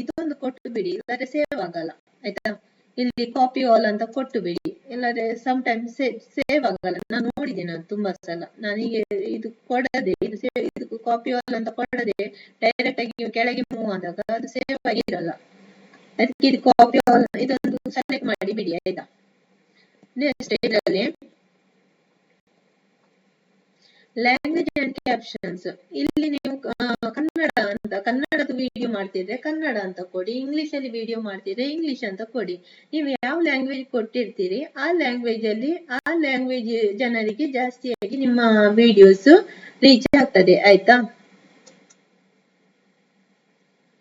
ಇದೊಂದು ಕೊಟ್ಟು ಬಿಡಿ, ಇಲ್ಲದ್ರೆ ಸೇವ್ ಆಗಲ್ಲ ಆಯ್ತಾ. ಇಲ್ಲಿ ಕಾಪಿ ಆಲ್ ಅಂತ ಕೊಟ್ಟು ಬಿಡಿ, ಇಲ್ಲದ್ರೆ ಸಮ್ ಟೈಮ್ಸ್ ಸೇವ್ ಆಗಲ್ಲ. ನಾನು ನೋಡಿದ್ದೇನೆ ಅದು ತುಂಬಾ ಸಲ. ನನಗೆ ಇದು ಕೊಡದೆ, ಇದು ಕಾಪಿ ಆಲ್ ಅಂತ ಕೊಡದೆ ಡೈರೆಕ್ಟ್ ಆಗಿ ಕೆಳಗೆ ಮೂವ್ ಆದಾಗ ಅದು ಸೇವ್ ಆಗಿರಲ್ಲ. ಅದಕ್ಕೆ ಇದು ಕಾಪಿ ಆಲ್ ಇದೊಂದು ಸೆಲೆಕ್ಟ್ ಮಾಡಿ ಬಿಡಿ ಆಯ್ತಾ. ನೆಕ್ಸ್ಟ್ ಇದರಲ್ಲಿ ಲ್ಯಾಂಗ್ವೇಜ್ ಅಂಡ್ ಕ್ಯಾಪ್ಷನ್ಸ್, ಇಲ್ಲಿ ನೀವು ಕನ್ನಡದ ವಿಡಿಯೋ ಮಾಡ್ತಿದ್ರೆ ಕನ್ನಡ ಅಂತ ಕೊಡಿ, ಇಂಗ್ಲಿಷ್ ಅಲ್ಲಿ ವಿಡಿಯೋ ಮಾಡ್ತಿದ್ರೆ ಇಂಗ್ಲಿಷ್ ಅಂತ ಕೊಡಿ. ನೀವು ಯಾವ ಲ್ಯಾಂಗ್ವೇಜ್ ಕೊಟ್ಟಿರ್ತೀರಿ ಆ ಲ್ಯಾಂಗ್ವೇಜ್ ಜನರಿಗೆ ಜಾಸ್ತಿಯಾಗಿ ನಿಮ್ಮ ವಿಡಿಯೋಸ್ ರೀಚ್ ಆಗ್ತದೆ ಆಯ್ತಾ.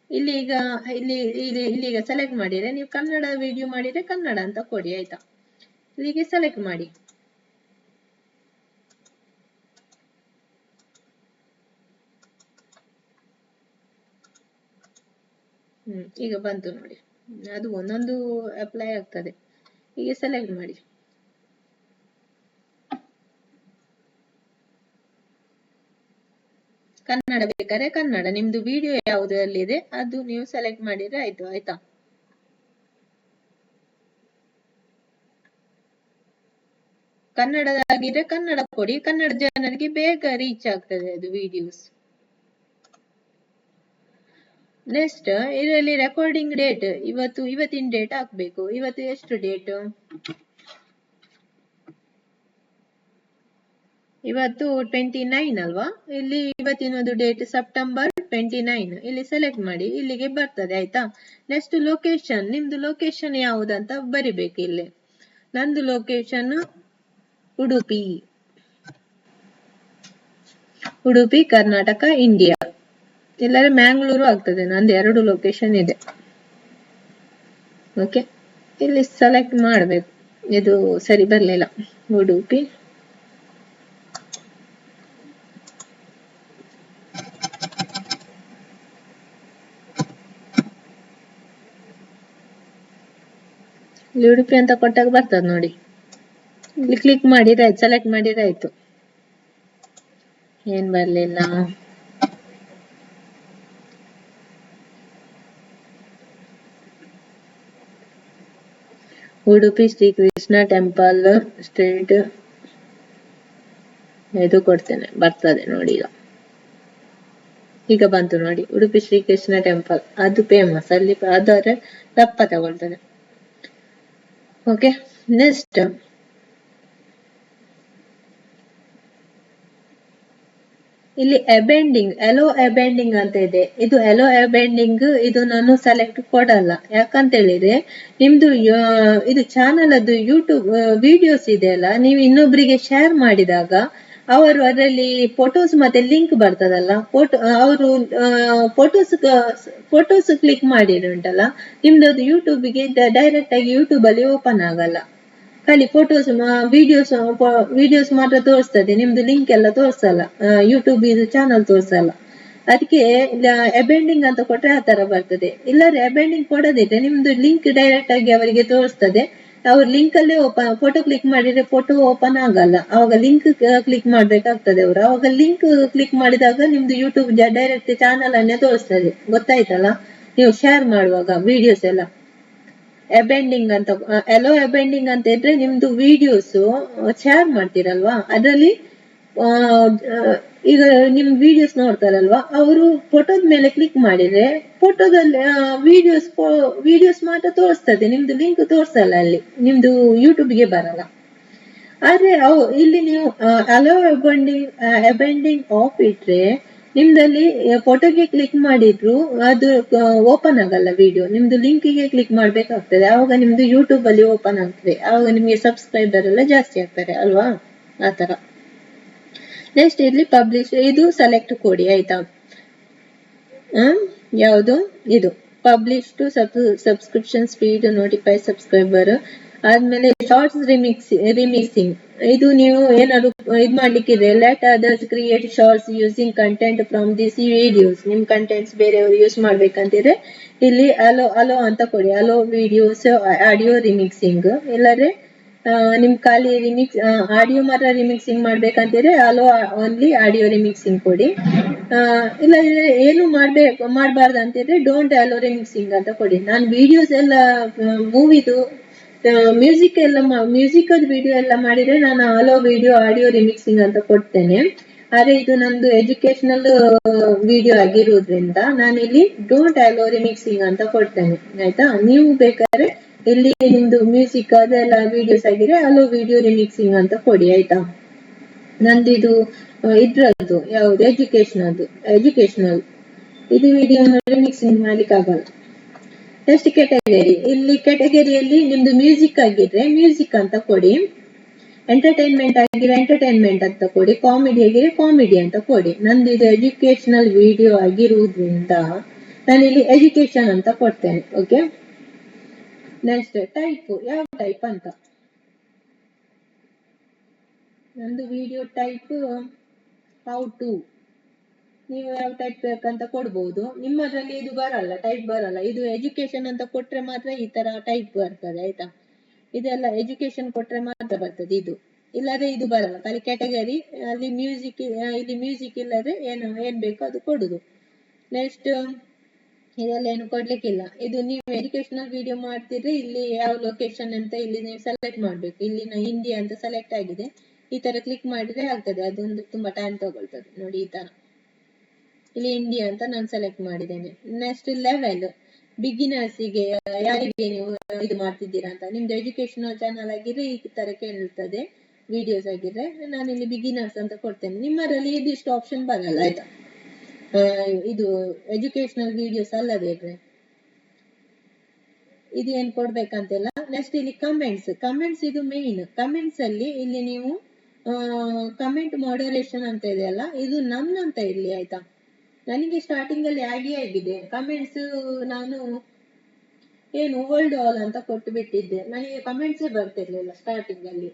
ಇಲ್ಲಿಗ ಸೆಲೆಕ್ಟ್ ಮಾಡಿದ್ರೆ, ನೀವು ಕನ್ನಡ ವಿಡಿಯೋ ಮಾಡಿದ್ರೆ ಕನ್ನಡ ಅಂತ ಕೊಡಿ ಆಯ್ತಾ. ಇಲ್ಲಿಗೆ ಸೆಲೆಕ್ಟ್ ಮಾಡಿ. ಈಗ ಬಂತು ನೋಡಿ, ಅದು ಒಂದೊಂದು ಅಪ್ಲೈ ಆಗ್ತದೆ. ಈಗ ಸೆಲೆಕ್ಟ್ ಮಾಡಿ. ಕನ್ನಡ ಬೇಕಾದ್ರೆ ಕನ್ನಡ, ನಿಮ್ದು ವಿಡಿಯೋ ಯಾವುದರಲ್ಲಿದೆ ಅದು ನೀವು ಸೆಲೆಕ್ಟ್ ಮಾಡಿದ್ರೆ ಆಯ್ತು ಆಯ್ತಾ. ಕನ್ನಡದಾಗಿದ್ರೆ ಕನ್ನಡ ಕೊಡಿ, ಕನ್ನಡ ಜನರಿಗೆ ಬೇಗ ರೀಚ್ ಆಗ್ತದೆ ಅದು ವಿಡಿಯೋಸ್. ನೆಕ್ಸ್ಟ್ ಇದರಲ್ಲಿ ರೆಕಾರ್ಡಿಂಗ್ ಡೇಟ್, ಇವತ್ತಿನ ಡೇಟ್ ಹಾಕ್ಬೇಕು. ಇವತ್ತು ಎಷ್ಟು ಡೇಟ್, ಇವತ್ತು 29 ಅಲ್ವಾ. ಇಲ್ಲಿ ಇವತ್ತಿನದು ಡೇಟ್ ಸೆಪ್ಟೆಂಬರ್ 29. ಇಲ್ಲಿ ಸೆಲೆಕ್ಟ್ ಮಾಡಿ, ಇಲ್ಲಿಗೆ ಬರ್ತದೆ ಆಯ್ತಾ. ನೆಕ್ಸ್ಟ್ ಲೊಕೇಶನ್, ನಿಮ್ದು ಲೊಕೇಶನ್ ಯಾವುದಂತ ಬರಿಬೇಕು ಇಲ್ಲಿ. ನಂದು ಲೊಕೇಶನ್ ಉಡುಪಿ ಕರ್ನಾಟಕ ಇಂಡಿಯಾ, ಇಲ್ಲದ್ರೆ ಮ್ಯಾಂಗ್ಳೂರು ಆಗ್ತದೆ. ನಂದು 2 ಲೊಕೇಶನ್ ಇದೆ. ಓಕೆ, ಇಲ್ಲಿ ಸೆಲೆಕ್ಟ್ ಮಾಡಬೇಕು. ಇದು ಸರಿ ಬರ್ಲಿಲ್ಲ, ಉಡುಪಿ ಇಲ್ಲಿ ಉಡುಪಿ ಅಂತ ಕೊಟ್ಟಾಗ ಬರ್ತದೆ ನೋಡಿ. ಇಲ್ಲಿ ಕ್ಲಿಕ್ ಮಾಡಿದ್ರೆ ಆಯ್ತು, ಸೆಲೆಕ್ಟ್ ಮಾಡಿದ್ರೆ ಆಯ್ತು. ಏನ್ ಬರ್ಲಿಲ್ಲ. ಉಡುಪಿ ಶ್ರೀ ಕೃಷ್ಣ ಟೆಂಪಲ್ ಸ್ಟ್ರೀಟ್ ಇದು ಕೊಡ್ತೇನೆ, ಬರ್ತದೆ ನೋಡಿ. ಈಗ ಬಂತು ನೋಡಿ, ಉಡುಪಿ ಶ್ರೀ ಕೃಷ್ಣ ಟೆಂಪಲ್. ಅದು ಫೇಮಸ್ ಅಲ್ಲಿ, ಆದರೆ ದಪ್ಪ ತಗೊಳ್ತದೆ. ಓಕೆ, ನೆಕ್ಸ್ಟ್ ಇಲ್ಲಿ ಅಬೆಂಡಿಂಗ್, ಎಲೋ ಅಬೆಂಡಿಂಗ್ ಅಂತ ಇದೆ. ಇದು ಎಲೋ ಅಬೆಂಡಿಂಗ್, ಇದು ನಾನು ಸೆಲೆಕ್ಟ್ ಕೊಡಲ್ಲ. ಯಾಕಂತ ಹೇಳಿದ್ರೆ ನಿಮ್ದು ಇದು ಚಾನಲ್ ಅದು ಯೂಟ್ಯೂಬ್ ವಿಡಿಯೋಸ್ ಇದೆ ಅಲ್ಲ, ನೀವು ಇನ್ನೊಬ್ಬರಿಗೆ ಶೇರ್ ಮಾಡಿದಾಗ ಅವರು ಅದರಲ್ಲಿ ಫೋಟೋಸ್ ಮತ್ತೆ ಲಿಂಕ್ ಬರ್ತದಲ್ಲ, ಅವರು ಫೋಟೋಸ್ ಕ್ಲಿಕ್ ಮಾಡಿದ್ರೆ ಉಂಟಲ್ಲ, ನಿಮ್ದು ಅದು ಯೂಟ್ಯೂಬ್ಗೆ ಡೈರೆಕ್ಟ್ ಆಗಿ ಯೂಟ್ಯೂಬ್ ಅಲ್ಲಿ ಓಪನ್ ಆಗಲ್ಲ. ಖಾಲಿ ವಿಡಿಯೋಸ್ ಮಾತ್ರ ತೋರಿಸ್ತದೆ, ನಿಮ್ದು ಲಿಂಕ್ ಎಲ್ಲ ತೋರಿಸಲ್ಲ, ಯೂಟ್ಯೂಬ್ ಇದು ಚಾನಲ್ ತೋರಿಸಲ್ಲ. ಅದಕ್ಕೆ ಅಬೆಂಡಿಂಗ್ ಅಂತ ಕೊಟ್ರೆ ಆ ತರ ಬರ್ತದೆ. ಇಲ್ಲದ್ರೆ ಅಬೆಂಡಿಂಗ್ ಕೊಡದಿದ್ರೆ ನಿಮ್ದು ಲಿಂಕ್ ಡೈರೆಕ್ಟ್ ಆಗಿ ಅವರಿಗೆ ತೋರಿಸ್ತದೆ. ಅವ್ರ ಲಿಂಕ್ ಅಲ್ಲೇ ಫೋಟೋ ಕ್ಲಿಕ್ ಮಾಡಿದ್ರೆ ಫೋಟೋ ಓಪನ್ ಆಗಲ್ಲ, ಅವಾಗ ಲಿಂಕ್ ಕ್ಲಿಕ್ ಮಾಡ್ಬೇಕಾಗ್ತದೆ ಅವರು. ಅವಾಗ ಲಿಂಕ್ ಕ್ಲಿಕ್ ಮಾಡಿದಾಗ ನಿಮ್ದು ಯೂಟ್ಯೂಬ್ ಡೈರೆಕ್ಟ್ ಚಾನಲ್ ಅನ್ನೇ ತೋರಿಸ್ತದೆ. ಗೊತ್ತಾಯ್ತಲ್ಲ, ನೀವು ಶೇರ್ ಮಾಡುವಾಗ ವಿಡಿಯೋಸ್ ಎಲ್ಲ. ಅಬೆಂಡಿಂಗ್ ಅಂತ, ಎಲೋ ಅಬೆಂಡಿಂಗ್ ಅಂತ ಇದ್ರೆ ನಿಮ್ದು ವಿಡಿಯೋಸ್ ಶೇರ್ ಮಾಡ್ತೀರಲ್ವಾ, ಅದರಲ್ಲಿ ಈಗ ನಿಮ್ ವಿಡಿಯೋಸ್ ನೋಡ್ತಾರಲ್ವಾ, ಅವರು ಫೋಟೋದ ಮೇಲೆ ಕ್ಲಿಕ್ ಮಾಡಿದ್ರೆ ಫೋಟೋದಲ್ಲಿ ವಿಡಿಯೋಸ್ ಮಾತ್ರ ತೋರಿಸ್ತದೆ, ನಿಮ್ದು ಲಿಂಕ್ ತೋರಿಸಲ್ಲ ಅಲ್ಲಿ, ನಿಮ್ದು ಯೂಟ್ಯೂಬ್ಗೆ ಬರಲ್ಲ. ಆದ್ರೆ ಇಲ್ಲಿ ನೀವು ಅಲೋ ಅಬೆಂಡಿಂಗ್ ಆಫ್ ಇಟ್ರೆ ನಿಮ್ದಲ್ಲಿ ಫೋಟೋಗೆ ಕ್ಲಿಕ್ ಮಾಡಿದ್ರು ಅದು ಓಪನ್ ಆಗಲ್ಲ ವಿಡಿಯೋ, ನಿಮ್ದು ಲಿಂಕಿಗೆ ಕ್ಲಿಕ್ ಮಾಡ್ಬೇಕಾಗ್ತದೆ. ಆವಾಗ ನಿಮ್ದು ಯೂಟ್ಯೂಬ್ ಅಲ್ಲಿ ಓಪನ್ ಆಗ್ತದೆ, ಆವಾಗ ನಿಮ್ಗೆ ಸಬ್ಸ್ಕ್ರೈಬರ್ ಎಲ್ಲ ಜಾಸ್ತಿ ಆಗ್ತಾರೆ ಅಲ್ವಾ, ಆತರ. ನೆಕ್ಸ್ಟ್ ಇಲ್ಲಿ ಪಬ್ಲಿಷ್, ಇದು ಸೆಲೆಕ್ಟ್ ಕೊಡಿ ಆಯ್ತಾ. ಯಾವುದು ಇದು publish to subscription speed notify subscriber. ಆದ್ಮೇಲೆ ಶಾರ್ಟ್ಸ್ ರಿಮಿಕ್ಸಿಂಗ್, ಇದು ನೀವು ಏನಾದ್ರು ಇದು ಮಾಡ್ಲಿಕ್ಕಿದೆ, let others create shorts using content from this videos. ನಿಮ್ ಕಂಟೆಂಟ್ಸ್ ಬೇರೆಯವರು ಯೂಸ್ ಮಾಡ್ಬೇಕಂತಿದ್ರೆ ಇಲ್ಲಿ ಅಲೋ ಅಂತ ಕೊಡಿ, ಅಲೋ ವಿಡಿಯೋಸ್ ಆಡಿಯೋ ರಿಮಿಕ್ಸಿಂಗ್. ಇಲ್ಲದ್ರೆ ನಿಮ್ ಖಾಲಿ ಆಡಿಯೋ ಮಾತ್ರ ರಿಮಿಕ್ಸಿಂಗ್ ಮಾಡ್ಬೇಕಂತಿದ್ರೆ ಅಲೋ ಓನ್ಲಿ ಆಡಿಯೋ ರಿಮಿಕ್ಸಿಂಗ್ ಕೊಡಿ. ಇಲ್ಲದ್ರೆ ಏನು ಮಾಡ್ಬಾರ್ದು ಅಂತಿದ್ರೆ ಡೋಂಟ್ ಅಲೋ ರಿಮಿಕ್ಸಿಂಗ್ ಅಂತ ಕೊಡಿ. ನಾನು ವಿಡಿಯೋಸ್ ಎಲ್ಲ ಮೂವಿದು ಮ್ಯೂಸಿಕಲ್ ವಿಡಿಯೋ ಎಲ್ಲ ಮಾಡಿದ್ರೆ ನಾನು ಅಲೋ ವಿಡಿಯೋ ಆಡಿಯೋ ರಿಮಿಕ್ಸಿಂಗ್ ಅಂತ ಕೊಡ್ತೇನೆ. ಆದ್ರೆ ಇದು ನಂದು ಎಜುಕೇಶನಲ್ ವಿಡಿಯೋ ಆಗಿರುವುದ್ರಿಂದ ನಾನಿಲ್ಲಿ ಡೋಂಟ್ ಅಲೋ ರಿಮಿಕ್ಸಿಂಗ್ ಅಂತ ಕೊಡ್ತೇನೆ ಆಯ್ತಾ. ನೀವು ಬೇಕಾದ್ರೆ ಇಲ್ಲಿ ನಿಮ್ದು ಮ್ಯೂಸಿಕ್ ಅದೆಲ್ಲ ವಿಡಿಯೋಸ್ ಆಗಿದ್ರೆ ಅಲೋ ವಿಡಿಯೋ ರಿಮಿಕ್ಸಿಂಗ್ ಅಂತ ಕೊಡಿ ಆಯ್ತಾ. ನಂದು ಇದು ಇದ್ರದ್ದು ಯಾವ್ದು ಎಜುಕೇಶನಲ್ ಇದು ವಿಡಿಯೋ ರಿಮಿಕ್ಸಿಂಗ್ ಮಾಡ್ಲಿಕ್ಕೆ ಆಗಲ್ಲ. ನೆಕ್ಸ್ಟ್ ಕ್ಯಾಟಗರಿ, ಇಲ್ಲಿ ಕ್ಯಾಟಗರಿಯಲ್ಲಿ ನಿಮ್ದು ಮ್ಯೂಸಿಕ್ ಆಗಿದ್ರೆ ಮ್ಯೂಸಿಕ್ ಅಂತ ಕೊಡಿ, ಎಂಟರ್ಟೈನ್ಮೆಂಟ್ ಆಗಿದ್ರೆ ಎಂಟರ್ಟೈನ್ಮೆಂಟ್ ಅಂತ ಕೊಡಿ, ಕಾಮಿಡಿ ಆಗಿದ್ರೆ ಕಾಮಿಡಿ ಅಂತ ಕೊಡಿ. ನಂದು ಇದು ಎಜುಕೇಶನಲ್ ವಿಡಿಯೋ ಆಗಿರುವುದರಿಂದ ನಾನಿಲ್ಲಿ ಎಜುಕೇಶನ್ ಅಂತ ಕೊಡ್ತೇನೆ. ಓಕೆ, ನೆಕ್ಸ್ಟ್ ಟೈಪ್, ಯಾವ ಟೈಪ್ ಅಂತ. ನಂದು ವಿಡಿಯೋ ಟೈಪ್ ಹೌ ಟು, ನೀವು ಯಾವ ಟೈಪ್ ಬೇಕಂತ ಕೊಡ್ಬೋದು. ನಿಮ್ಮದ್ರಲ್ಲಿ ಇದು ಬರಲ್ಲ, ಟೈಪ್ ಬರಲ್ಲ. ಇದು ಎಜುಕೇಶನ್ ಅಂತ ಕೊಟ್ರೆ ಮಾತ್ರ ಈ ತರ ಟೈಪ್ ಬರ್ತದೆ ಆಯ್ತಾ. ಇದೆಲ್ಲ ಎಜುಕೇಶನ್ ಕೊಟ್ರೆ ಮಾತ್ರ ಬರ್ತದೆ ಇದು, ಇಲ್ಲದ್ರೆ ಇದು ಬರಲ್ಲ. ಖಾಲಿ ಕ್ಯಾಟಗರಿ ಅಲ್ಲಿ ಇಲ್ಲಿ ಮ್ಯೂಸಿಕ್ ಇಲ್ಲದ್ರೆ ಏನ್ ಬೇಕೋ ಅದು ಕೊಡುದು. ನೆಕ್ಸ್ಟ್ ಇದೆಲ್ಲ ಏನು ಕೊಡ್ಲಿಕ್ಕಿಲ್ಲ. ಇದು ನೀವು ಎಜುಕೇಶನಲ್ ವಿಡಿಯೋ ಮಾಡ್ತಿದ್ರೆ ಇಲ್ಲಿ ಯಾವ ಲೊಕೇಶನ್ ಅಂತ ಇಲ್ಲಿ ನೀವು ಸೆಲೆಕ್ಟ್ ಮಾಡ್ಬೇಕು. ಇಲ್ಲಿ ಇಂಡಿಯಾ ಅಂತ ಸೆಲೆಕ್ಟ್ ಆಗಿದೆ, ಈ ತರ ಕ್ಲಿಕ್ ಮಾಡಿದ್ರೆ ಆಗ್ತದೆ. ಅದೊಂದು ತುಂಬಾ ಟೈಮ್ ತಗೊಳ್ತದೆ ನೋಡಿ. ಈ ತರ ಇಲ್ಲಿ ಇಂಡಿಯಾ ಅಂತ ನಾನು ಸೆಲೆಕ್ಟ್ ಮಾಡಿದ್ದೇನೆ. ನೆಕ್ಸ್ಟ್ ಲೆವೆಲ್, ಬಿಗಿನರ್ಸಿಗೆ, ಯಾರಿಗೆ ನೀವು ಇದು ಮಾಡ್ತಿದ್ದೀರಾ ಅಂತ. ನಿಮ್ದು ಎಜುಕೇಶನಲ್ ಚಾನಲ್ ಆಗಿದ್ರೆ ಈ ತರ ಕೇಳ್ತದೆ, ವಿಡಿಯೋಸ್ ಆಗಿದ್ರೆ ನಾನಿಲ್ಲಿ ಬಿಗಿನರ್ಸ್ ಅಂತ ಕೊಡ್ತೇನೆ. ನಿಮ್ಮರಲ್ಲಿ ಇದಿಷ್ಟು ಆಪ್ಷನ್ ಬರಲ್ಲ ಆಯ್ತಾ, ಇದು ಎಜುಕೇಶನಲ್ ವಿಡಿಯೋಸ್ ಅಲ್ಲದೆ ಇದ್ರೆ. ಇದು ಏನ್ ಕೊಡ್ಬೇಕಂತಿಲ್ಲ. ನೆಕ್ಸ್ಟ್ ಇಲ್ಲಿ ಕಮೆಂಟ್ಸ್ ಇದು ಮೇನ್. ಕಮೆಂಟ್ಸ್ ಅಲ್ಲಿ ಇಲ್ಲಿ ನೀವು ಕಮೆಂಟ್ ಮಾಡರೇಷನ್ ಅಂತ ಇದೆಯಲ್ಲ, ಇದು ನನ್ ಅಂತ ಇರ್ಲಿ ಆಯ್ತಾ. ನನಗೆ ಸ್ಟಾರ್ಟಿಂಗ್ ಅಲ್ಲಿ ಆಗಿದೆ ಕಮೆಂಟ್ಸ್, ನಾನು ಏನು ವರ್ಲ್ಡ್ ಆಲ್ ಅಂತ ಕೊಟ್ಟು ಬಿಟ್ಟಿದ್ದೆ, ನನಗೆ ಕಮೆಂಟ್ಸೇ ಬರ್ತಿರ್ಲಿಲ್ಲ ಸ್ಟಾರ್ಟಿಂಗ್ ಅಲ್ಲಿ.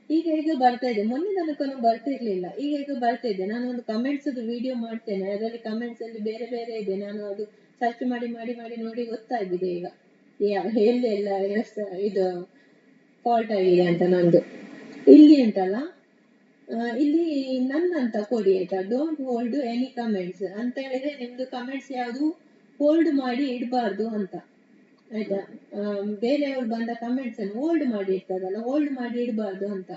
ಈಗ ಬರ್ತಾ ಇದೆ, ಮೊನ್ನೆ ತನಕನೂ ಬರ್ತಿರ್ಲಿಲ್ಲ, ಈಗ ಬರ್ತಾ ಇದೆ. ನಾನು ಒಂದು ಕಮೆಂಟ್ಸ್ ವಿಡಿಯೋ ಮಾಡ್ತೇನೆ, ಅದರಲ್ಲಿ ಕಮೆಂಟ್ಸ್ ಅಲ್ಲಿ ಬೇರೆ ಬೇರೆ ಇದೆ, ನಾನು ಅದು ಸರ್ಚ್ ಮಾಡಿ ಮಾಡಿ ಮಾಡಿ ನೋಡಿ ಗೊತ್ತಾಗಿದೆ ಈಗ. ಎಲ್ಲೆಲ್ಲ ಇದು ಫಾಲ್ಟ್ ಆಗಿದೆ ಅಂತ ನಂದು. ಇಲ್ಲಿ ಉಂಟಲ್ಲ, ಇಲ್ಲಿ ನನ್ ಅಂತ ಕೊಡಿ ಆಯ್ತಾ. ಡೋಂಟ್ ಹೋಲ್ಡ್ ಎನಿ ಕಮೆಂಟ್ಸ್ ಅಂತ ಹೇಳಿದ್ರೆ ನಿಮ್ದು ಕಮೆಂಟ್ಸ್ ಯಾವುದು ಹೋಲ್ಡ್ ಮಾಡಿ ಇಡಬಾರ್ದು ಅಂತ ಆಯ್ತಾ. ಬೇರೆಯವ್ರು ಬಂದ ಕಮೆಂಟ್ಸ್ ಅನ್ನು ಹೋಲ್ಡ್ ಮಾಡಿ ಇರ್ತದಲ್ಲ, ಹೋಲ್ಡ್ ಮಾಡಿ ಇಡಬಾರ್ದು ಅಂತ.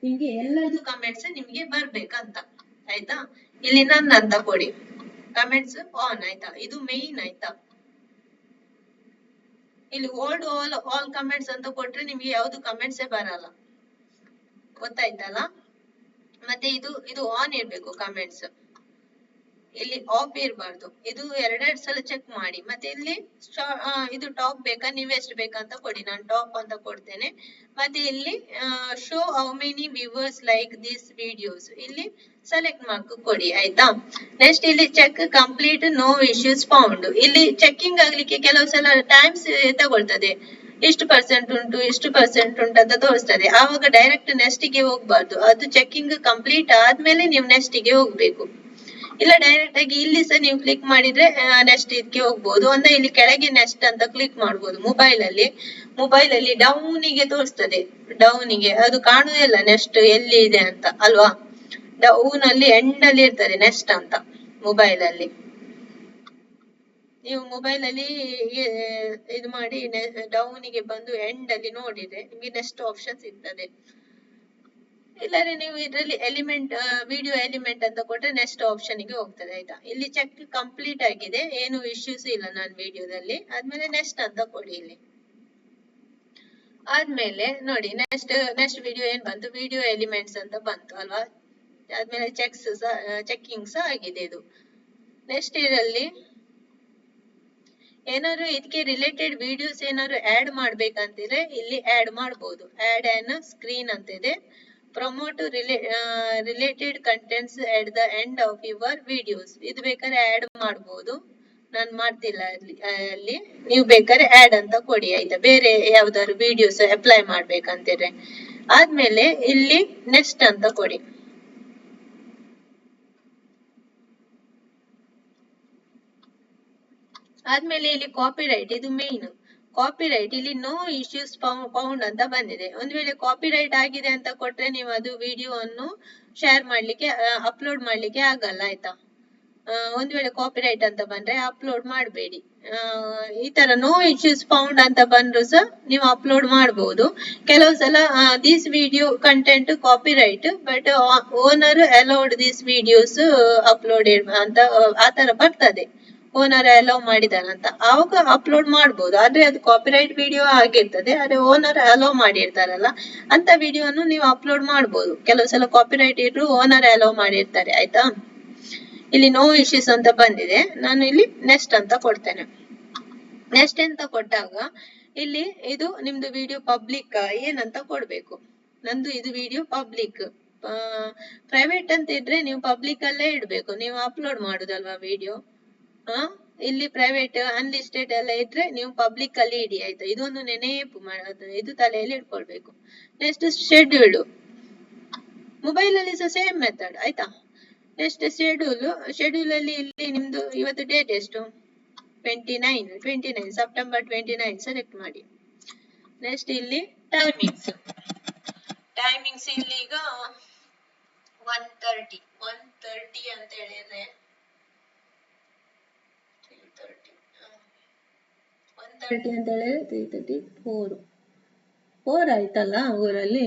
ನಿಮ್ಗೆ ಎಲ್ಲರದು ಕಮೆಂಟ್ಸ್ ನಿಮ್ಗೆ ಬರ್ಬೇಕಂತ ಆಯ್ತಾ. ಇಲ್ಲಿ ನನ್ ಅಂತ ಕೊಡಿ, ಕಮೆಂಟ್ಸ್ ಆನ್ ಆಯ್ತಾ. ಇದು ಮೇನ್ ಆಯ್ತಾ. ಇಲ್ಲಿ ಹೋಲ್ಡ್ ಆಲ್ ಕಮೆಂಟ್ಸ್ ಅಂತ ಕೊಟ್ರೆ ನಿಮ್ಗೆ ಯಾವ್ದು ಕಮೆಂಟ್ಸ್ ಬರಲ್ಲ, ಗೊತ್ತಾಯ್ತಲ್ಲ. ಮತ್ತೆ ಇದು ಆನ್ ಇರ್ಬೇಕು ಕಮೆಂಟ್ಸ್, ಇಲ್ಲಿ ಆಫ್ ಇರಬಾರ್ದು. ಇದು ಎರಡೆರಡು ಸಲ ಚೆಕ್ ಮಾಡಿ. ಮತ್ತೆ ಇಲ್ಲಿ ಇದು ಟಾಪ್ ಬೇಕಾ, ನೀವು ಎಷ್ಟು ಬೇಕಂತ ಕೊಡಿ. ನಾನು ಟಾಪ್ ಅಂತ ಕೊಡ್ತೇನೆ. ಮತ್ತೆ ಇಲ್ಲಿ show how many viewers like this videos, ಇಲ್ಲಿ ಸೆಲೆಕ್ಟ್ ಮಾರ್ಕ್ ಕೊಡಿ ಆಯ್ತಾ. ನೆಕ್ಸ್ಟ್ ಇಲ್ಲಿ check complete no issues found. ಇಲ್ಲಿ ಚೆಕಿಂಗ್ ಆಗ್ಲಿಕ್ಕೆ ಕೆಲವು ಸಲ ಟೈಮ್ಸ್ ತಗೊಳ್ತದೆ. ಇಷ್ಟು ಪರ್ಸೆಂಟ್ ಉಂಟು, ಇಷ್ಟು ಪರ್ಸೆಂಟ್ ಉಂಟು ಅಂತ ತೋರಿಸ್ತದೆ. ಆವಾಗ ಡೈರೆಕ್ಟ್ ನೆಕ್ಸ್ಟ್ ಗೆ ಹೋಗ್ಬಾರ್ದು. ಅದು ಚೆಕಿಂಗ್ ಕಂಪ್ಲೀಟ್ ಆದ್ಮೇಲೆ ನೀವು ನೆಕ್ಸ್ಟ್ ಗೆ ಹೋಗ್ಬೇಕು. ಇಲ್ಲ ಡೈರೆಕ್ಟ್ ಆಗಿ ಇಲ್ಲಿ ಸಹ ನೀವು ಕ್ಲಿಕ್ ಮಾಡಿದ್ರೆ ನೆಕ್ಸ್ಟ್ ಇದಕ್ಕೆ ಹೋಗ್ಬೋದು. ಅಂದ್ರೆ ಇಲ್ಲಿ ಕೆಳಗೆ ನೆಕ್ಸ್ಟ್ ಅಂತ ಕ್ಲಿಕ್ ಮಾಡ್ಬೋದು. ಮೊಬೈಲ್ ಅಲ್ಲಿ ಡೌನ್ ಗೆ ತೋರಿಸ್ತದೆ, ಡೌನ್ ಗೆ ಅದು ಕಾಣುದಿಲ್ಲ ನೆಕ್ಸ್ಟ್ ಎಲ್ಲಿ ಇದೆ ಅಂತ ಅಲ್ವಾ. ಡೌನ್ ಅಲ್ಲಿ ಎಂಡ್ ಅಲ್ಲಿ ಇರ್ತದೆ ನೆಕ್ಸ್ಟ್ ಅಂತ ಮೊಬೈಲ್ ಅಲ್ಲಿ. ನೀವು ಮೊಬೈಲ್ ಅಲ್ಲಿ ಇದು ಮಾಡಿ ಡೌನ್ ಗೆ ಬಂದು ಎಂಡ್ ಅಲ್ಲಿ ನೋಡಿದ್ರೆ ನಿಮ್ಗೆ ನೆಕ್ಸ್ಟ್ ಆಪ್ಷನ್ ಸಿಗ್ತದೆ. ಇಲ್ಲಾಂದ್ರೆ ನೀವು ಇದರಲ್ಲಿ ವಿಡಿಯೋ ಎಲಿಮೆಂಟ್ ಅಂತ ಕೊಟ್ರೆ ನೆಕ್ಸ್ಟ್ ಆಪ್ಷನ್ ಗೆ ಹೋಗ್ತದೆ ಆಯ್ತಾ. ಇಲ್ಲಿ ಚೆಕ್ ಕಂಪ್ಲೀಟ್ ಆಗಿದೆ, ಏನು ಇಶ್ಯೂಸ್ ಇಲ್ಲ ನಾನು ವಿಡಿಯೋದಲ್ಲಿ. ಆದ್ಮೇಲೆ ನೆಕ್ಸ್ಟ್ ಅಂತ ಕೊಡಿ. ಇಲ್ಲಿ ಆದ್ಮೇಲೆ ನೋಡಿ ನೆಕ್ಸ್ಟ್ ವಿಡಿಯೋ ಏನ್ ಬಂತು, ವಿಡಿಯೋ ಎಲಿಮೆಂಟ್ಸ್ ಅಂತ ಬಂತು ಅಲ್ವಾ. ಆದ್ಮೇಲೆ ಚೆಕಿಂಗ್ ಸಹ ಆಗಿದೆ ಇದು. ನೆಕ್ಸ್ಟ್ ಇದರಲ್ಲಿ ಏನಾದ್ರು ಇದಕ್ಕೆ ರಿಲೇಟೆಡ್ ವಿಡಿಯೋಸ್ ಏನಾದ್ರು ಆಡ್ ಮಾಡ್ಬೇಕಂತಿದ್ರೆ ಇಲ್ಲಿ ಆಡ್ ಮಾಡಬಹುದು. ಆಡ್ ಆನ್ ಸ್ಕ್ರೀನ್ ಅಂತ ಇದೆ. Promote related contents at the end of your videos, ಇದು ಬೇಕಾದ್ರೆ ಆಡ್ ಮಾಡಬಹುದು. ನಾನು ಮಾಡ್ತಿಲ್ಲ ಅಲ್ಲಿ ನೀವು ಬೇಕಾದ್ರೆ ಆಡ್ ಅಂತ ಕೊಡಿ ಆಯ್ತಾ. ಬೇರೆ ಯಾವ್ದಾದ್ರು ವಿಡಿಯೋಸ್ ಅಪ್ಲೈ ಮಾಡ್ಬೇಕಂತಿದ್ರೆ. ಆದ್ಮೇಲೆ ಇಲ್ಲಿ ನೆಕ್ಸ್ಟ್ ಅಂತ ಕೊಡಿ. ಆದ್ಮೇಲೆ ಇಲ್ಲಿ ಕಾಪಿರೈಟ್, ಇದು ಮೇನ್ ಕಾಪಿರೈಟ್. ಇಲ್ಲಿ ನೋ ಇಶ್ಯೂಸ್ ಫೌಂಡ್ ಅಂತ ಬಂದಿದೆ. ಒಂದ್ ವೇಳೆ ಕಾಪಿರೈಟ್ ಆಗಿದೆ ಅಂತ ಕೊಟ್ರೆ ನೀವು ಅದು ವಿಡಿಯೋವನ್ನು ಶೇರ್ ಮಾಡ್ಲಿಕ್ಕೆ ಅಪ್ಲೋಡ್ ಮಾಡ್ಲಿಕ್ಕೆ ಆಗಲ್ಲ ಆಯ್ತಾ. ಒಂದ್ ವೇಳೆ ಕಾಪಿರೈಟ್ ಅಂತ ಬಂದ್ರೆ ಅಪ್ಲೋಡ್ ಮಾಡಬೇಡಿ. ಈ ತರ ನೋ ಇಶ್ಯೂಸ್ ಫೌಂಡ್ ಅಂತ ಬಂದ್ರು ಸಹ ನೀವು ಅಪ್ಲೋಡ್ ಮಾಡಬಹುದು. ಕೆಲವು ಸಲ this video content copyright but owner allowed this videos uploaded ಅಂತ ಆತರ ಬರ್ತದೆ. ಓನರ್ ಅಲೋ ಮಾಡಿದಾರಂತ ಆವಾಗ ಅಪ್ಲೋಡ್ ಮಾಡಬಹುದು. ಆದ್ರೆ ಅದು ಕಾಪಿರೈಟ್ ವಿಡಿಯೋ ಆಗಿರ್ತದೆ. ಆದ್ರೆ ಓನರ್ ಅಲೋ ಮಾಡಿರ್ತಾರಲ್ಲ ಅಂತ ವಿಡಿಯೋನು ನೀವು ಅಪ್ಲೋಡ್ ಮಾಡಬಹುದು. ಕೆಲವು ಸಲ ಕಾಪಿರೈಟ್ ಇದ್ರು ಓನರ್ ಅಲೋ ಮಾಡಿರ್ತಾರೆ ಆಯ್ತಾ. ಇಲ್ಲಿ ನೋ ಇಶ್ಯೂಸ್ ಅಂತ ಬಂದಿದೆ, ನಾನು ಇಲ್ಲಿ ನೆಕ್ಸ್ಟ್ ಅಂತ ಕೊಡ್ತೇನೆ. ನೆಕ್ಸ್ಟ್ ಅಂತ ಕೊಟ್ಟಾಗ ಇಲ್ಲಿ ಇದು ನಿಮ್ದು ವಿಡಿಯೋ ಪಬ್ಲಿಕ್ ಏನಂತ ಕೊಡ್ಬೇಕು. ನಂದು ಇದು ವಿಡಿಯೋ ಪಬ್ಲಿಕ್. ಪ್ರೈವೇಟ್ ಅಂತ ಇದ್ರೆ ನೀವು ಪಬ್ಲಿಕ್ ಅಲ್ಲೇ ಇಡ್ಬೇಕು, ನೀವು ಅಪ್ಲೋಡ್ ಮಾಡುದಲ್ವಾ ವಿಡಿಯೋ. ಇಲ್ಲಿ ಪ್ರೈವೇಟ್ ಅನ್ಲಿಸ್ಟೆಡ್ ಎಲ್ಲ ಇದ್ರೆ ನೀವು ಪಬ್ಲಿಕ್ ಅಲ್ಲಿ ಇಡಿ ಆಯ್ತಾ. ಇದೊಂದು ನೆನಪು ಇದು ತಲೆಯಲ್ಲಿ ಇಟ್ಕೊಳ್ಬೇಕು. ನೆಕ್ಸ್ಟ್ ಮೊಬೈಲ್ ಅಲ್ಲಿ ಸಹ ಸೇಮ್ ಮೆಥಡ್ ಆಯ್ತಾ. ನೆಕ್ಸ್ಟ್ ಶೆಡ್ಯೂಲ್ ಅಲ್ಲಿ ಇಲ್ಲಿ ನಿಮ್ದು ಇವತ್ತು ಡೇಟ್ ಎಷ್ಟು, 29 ಸೆಪ್ಟೆಂಬರ್ 29 ಸೆಲೆಕ್ಟ್ ಮಾಡಿ. ನೆಕ್ಸ್ಟ್ ಇಲ್ಲಿ ಟೈಮಿಂಗ್ಸ್ ಇಲ್ಲಿ ಈಗ 1:30 ಅಂತ ಹೇಳಿದ್ರೆ 1:30 ಅಂತ ಹೇಳಿದ್ರೆ 3:30 4 ಆಯ್ತಲ್ಲ ಊರಲ್ಲಿ.